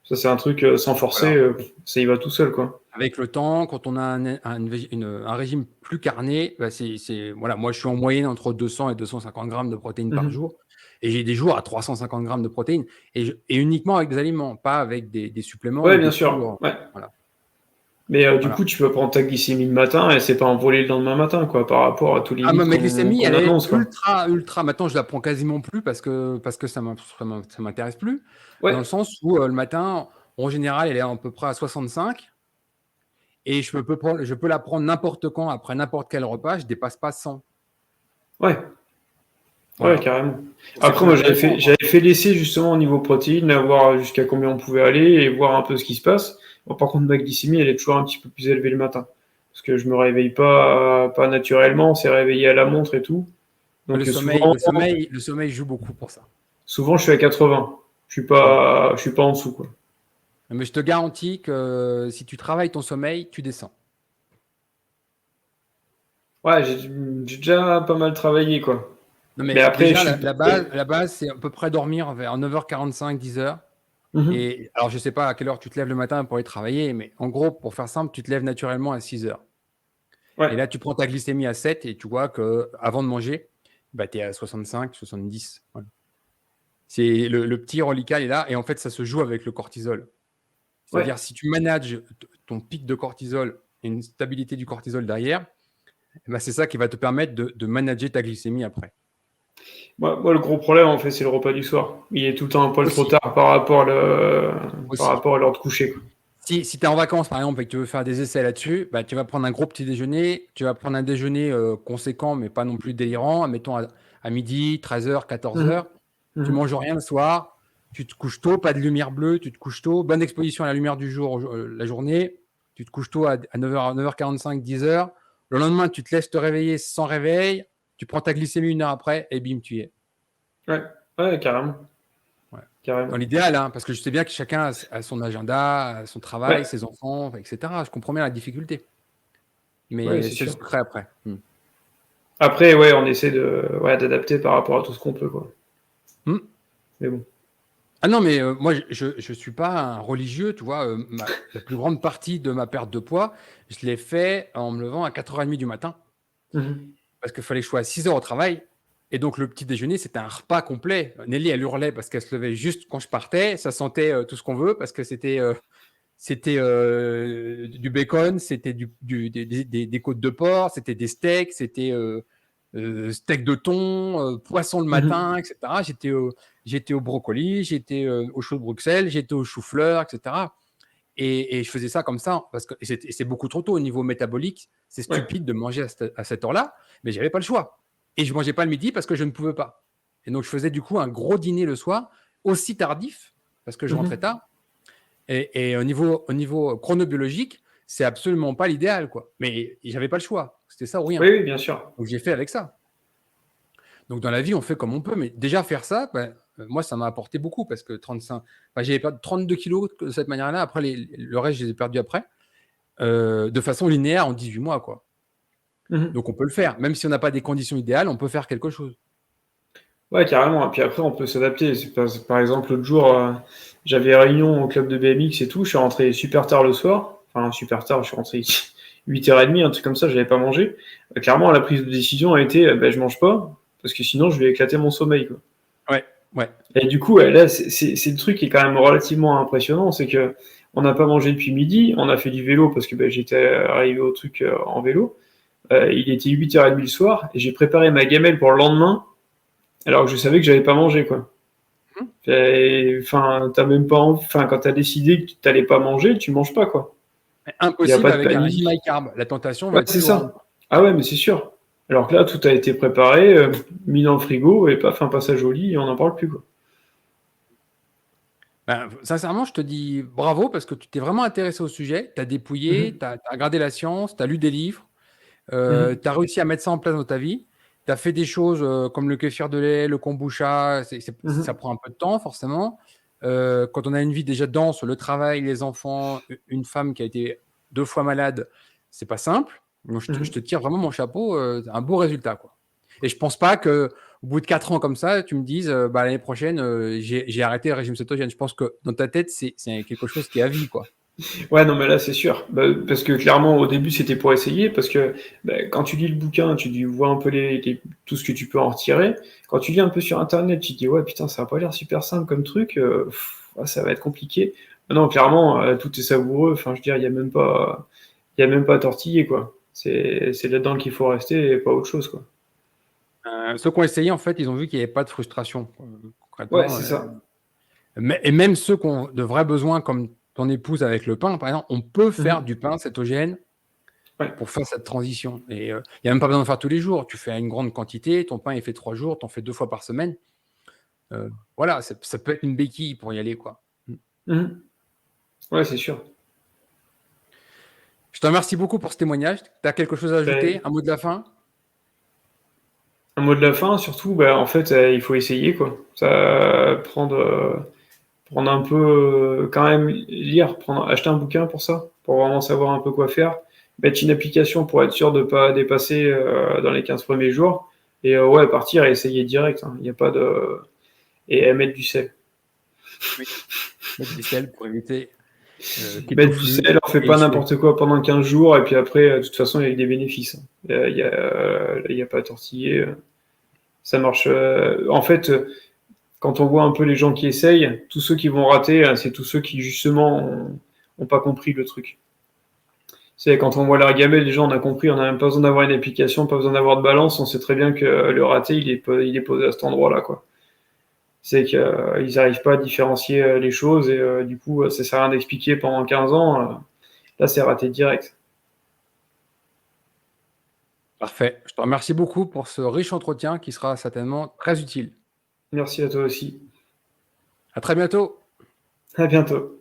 Ça, c'est un truc sans forcer, ça y va tout seul, quoi. Avec le temps, quand on a un régime plus carné, bah voilà, moi je suis en moyenne entre 200 et 250 grammes de protéines par jour. Et j'ai des jours à 350 grammes de protéines. Et uniquement avec des aliments, pas avec des suppléments Ouais, ou bien des sûr. poudres. Ouais. Voilà. Mais du Voilà. coup, tu peux prendre ta glycémie le matin et c'est pas envolé le lendemain matin, quoi, par rapport à tous les mythes Ma glycémie, qu'on elle est annonce, quoi. ultra. Maintenant, je la prends quasiment plus parce que ça m'intéresse plus. Ouais, Dans le sens où le matin, en général, elle est à peu près à 65. Et je peux la prendre n'importe quand, après n'importe quel repas, je dépasse pas 100. ouais, ouais, Voilà. carrément. C'est Après, plus moi, intéressant. j'avais fait l'essai justement au niveau protéines, à voir jusqu'à combien on pouvait aller et voir un peu ce qui se passe. Bon, par contre, ma glycémie, elle est toujours un petit peu plus élevée le matin. Parce que je me réveille pas naturellement, c'est réveillé à la montre et tout. Donc Le sommeil joue beaucoup pour ça. souvent, je suis à 80. Je suis pas en dessous, quoi. Mais je te garantis que si tu travailles ton sommeil, tu descends. Ouais, j'ai déjà pas mal travaillé, quoi. Non, Mais mais après, déjà, je suis. la base, c'est à peu près dormir vers 9h45, 10h. Mhm. Et alors, je sais pas à quelle heure tu te lèves le matin pour aller travailler, mais en gros, pour faire simple, tu te lèves naturellement à 6h. Ouais, Et là, tu prends ta glycémie à 7 et tu vois que avant de manger, bah, tu es à 65, 70. Voilà. C'est le petit reliquat est là et en fait, ça se joue avec le cortisol. ouais. C'est-à-dire, si tu manages ton pic de cortisol et une stabilité du cortisol derrière, eh ben, c'est ça qui va te permettre de manager ta glycémie après. Moi, le gros problème, en fait, c'est le repas du soir. Il est tout le temps un poil trop Aussi, tard par aussi. rapport à l'heure de coucher, quoi. Si tu es en vacances, par exemple, et que tu veux faire des essais là-dessus, bah, tu vas prendre un gros petit déjeuner, tu vas prendre un déjeuner conséquent, mais pas non plus délirant, mettons à midi, 13h, 14h. Mhm. Tu Mhm. manges rien le soir, tu te couches tôt, pas de lumière bleue, tu te couches tôt, bonne exposition à la lumière du jour la journée, tu te couches tôt à 9h, 9h45, 10h. Le lendemain, tu te laisses te réveiller sans réveil, tu prends ta glycémie une heure après, et bim, tu y es. Ouais, ouais, carrément. Ouais. Dans Carrément. l'idéal, hein, parce que je sais bien que chacun a son agenda, a son travail, Ouais, ses enfants, etc. Je comprends bien la difficulté. ouais, Mais c'est c'est le sûr. secret après. Après, ouais, on essaie d'adapter par rapport à tout ce qu'on peut, quoi. Hmm. Mais bon. Ah non, mais moi, je suis pas un religieux, tu vois. La plus grande partie de ma perte de poids, je l'ai fait en me levant à 4h30 du matin. Mhm. Parce qu'il fallait que je sois à 6h au travail. Et donc, le petit déjeuner, c'était un repas complet. Nelly, elle hurlait parce qu'elle se levait juste quand je partais. Ça sentait tout ce qu'on veut parce que c'était du bacon, c'était des côtes de porc, c'était des steaks, c'était steak de thon, poisson le Mhm. matin, etc. J'étais au brocoli, j'étais au chou de Bruxelles, j'étais au chou-fleur, etc. Et je faisais ça comme ça parce que c'est beaucoup trop tôt au niveau métabolique. C'est Ouais. stupide de manger à cette heure-là, mais j'avais pas le choix. Et je mangeais pas le midi parce que je ne pouvais pas. Et donc je faisais du coup un gros dîner le soir, aussi tardif parce que je rentrais Mhm. tard. Et au niveau chronobiologique, c'est absolument pas l'idéal, quoi. Mais j'avais pas le choix. C'était ça ou rien. Oui, oui, bien sûr. Donc j'ai fait avec ça. Donc dans la vie, on fait comme on peut. Mais déjà faire ça, ben, moi, ça m'a apporté beaucoup parce que 35, enfin, j'avais perdu 32 kilos de cette manière-là. Après, le reste, je les ai perdus après, de façon linéaire en 18 mois, quoi. Mhm. Donc on peut le faire. Même si on n'a pas des conditions idéales, on peut faire quelque chose. Ouais, carrément. Et puis après, on peut s'adapter. Par exemple, l'autre jour, j'avais réunion au club de BMX et tout. Je suis rentré super tard le soir. Enfin, super tard, je suis rentré 8h30, un truc comme ça, j'avais pas mangé. Clairement, la prise de décision a été, bah, je mange pas, parce que sinon, je vais éclater mon sommeil, quoi. Ouais, ouais. Et du coup, là, c'est le truc qui est quand même relativement impressionnant, c'est que on n'a pas mangé depuis midi, on a fait du vélo parce que bah, j'étais arrivé au truc en vélo. Il était 8h30 le soir et j'ai préparé ma gamelle pour le lendemain alors que je savais que j'avais pas mangé, quoi. Hum. Enfin, t'as même pas enfin, quand t'as décidé que t'allais pas manger, tu manges pas, quoi. Il n'y a Impossible pas de avec un régime panique. high carb. La tentation va Ouais, être c'est plus grande. ça. Ah ouais, mais c'est sûr. Alors que là, tout a été préparé, mis dans le frigo, et paf, un passage au lit, et on n'en parle plus, quoi. Ben, sincèrement, je te dis bravo parce que tu t'es vraiment intéressé au sujet. Tu as dépouillé, Mhm. tu as regardé la science, tu as lu des livres. Mhm. Tu as réussi à mettre ça en place dans ta vie. Tu as fait des choses comme le kéfir de lait, le kombucha. Ça Mhm. prend un peu de temps, forcément. Quand on a une vie déjà dense, le travail, les enfants, une femme qui a été 2 fois malade, c'est pas simple. Donc, je te Mhm. tire vraiment mon chapeau. Un beau résultat, quoi. Et je pense pas que au bout de 4 ans comme ça, tu me dises, bah, l'année prochaine, j'ai arrêté le régime cétogène. Je pense que dans ta tête, c'est quelque chose qui est à vie, quoi. Ouais, non, mais là, c'est sûr. Bah, parce que clairement, au début, c'était pour essayer. Parce que bah, quand tu lis le bouquin, tu vois un peu tout ce que tu peux en retirer. Quand tu lis un peu sur Internet, tu te dis, ouais, putain, ça va pas l'air super simple comme truc. Ouais, ça va être compliqué. Non, clairement, tout est savoureux. Enfin, je veux dire, il y a même pas à tortiller, quoi. C'est là-dedans qu'il faut rester et pas autre chose, quoi. Ceux qui ont essayé, en fait, ils ont vu qu'il n'y avait pas de frustration, Ouais, concrètement. c'est ça. Et même ceux qui ont de vrais besoins, comme ton épouse avec le pain, par exemple, on peut faire Mhm. du pain cétogène Ouais. pour faire cette transition. Et il n'y a même pas besoin de faire tous les jours. Tu fais une grande quantité, ton pain, il fait 3 jours, tu en fais 2 fois par semaine. Voilà, ça peut être une béquille pour y aller, quoi. Mhm. Ouais, c'est sûr. Je te remercie beaucoup pour ce témoignage. Tu as quelque chose à ajouter? Ben, Un mot de la fin? un mot de la fin, surtout, bah, en fait, il faut essayer, quoi. Prendre un peu, quand même lire, acheter un bouquin pour ça, pour vraiment savoir un peu quoi faire. Mettre une application pour être sûr de ne pas dépasser dans les 15 premiers jours. Et ouais, partir et essayer direct. Il n'y a pas de. Et mettre du sel. Oui. Mettre du sel pour éviter qu'il Mettre du t'ouffe sel, on fait et pas échouer. n'importe quoi pendant 15 jours, et puis après, de toute façon, il y a des bénéfices. Il y a pas à tortiller. Ça marche. En fait, quand on voit un peu les gens qui essayent, tous ceux qui vont rater, c'est tous ceux qui, justement, ont pas compris le truc. C'est quand on voit la gamelle, les gens, on a compris, on n'a même pas besoin d'avoir une application, pas besoin d'avoir de balance, on sait très bien que le raté, il est posé à cet endroit-là, quoi. C'est qu'ils n'arrivent pas à différencier les choses et du coup, ça sert à rien d'expliquer pendant 15 ans. Là, c'est raté direct. Parfait. Je te remercie beaucoup pour ce riche entretien qui sera certainement très utile. Merci à toi aussi. À très bientôt. À bientôt.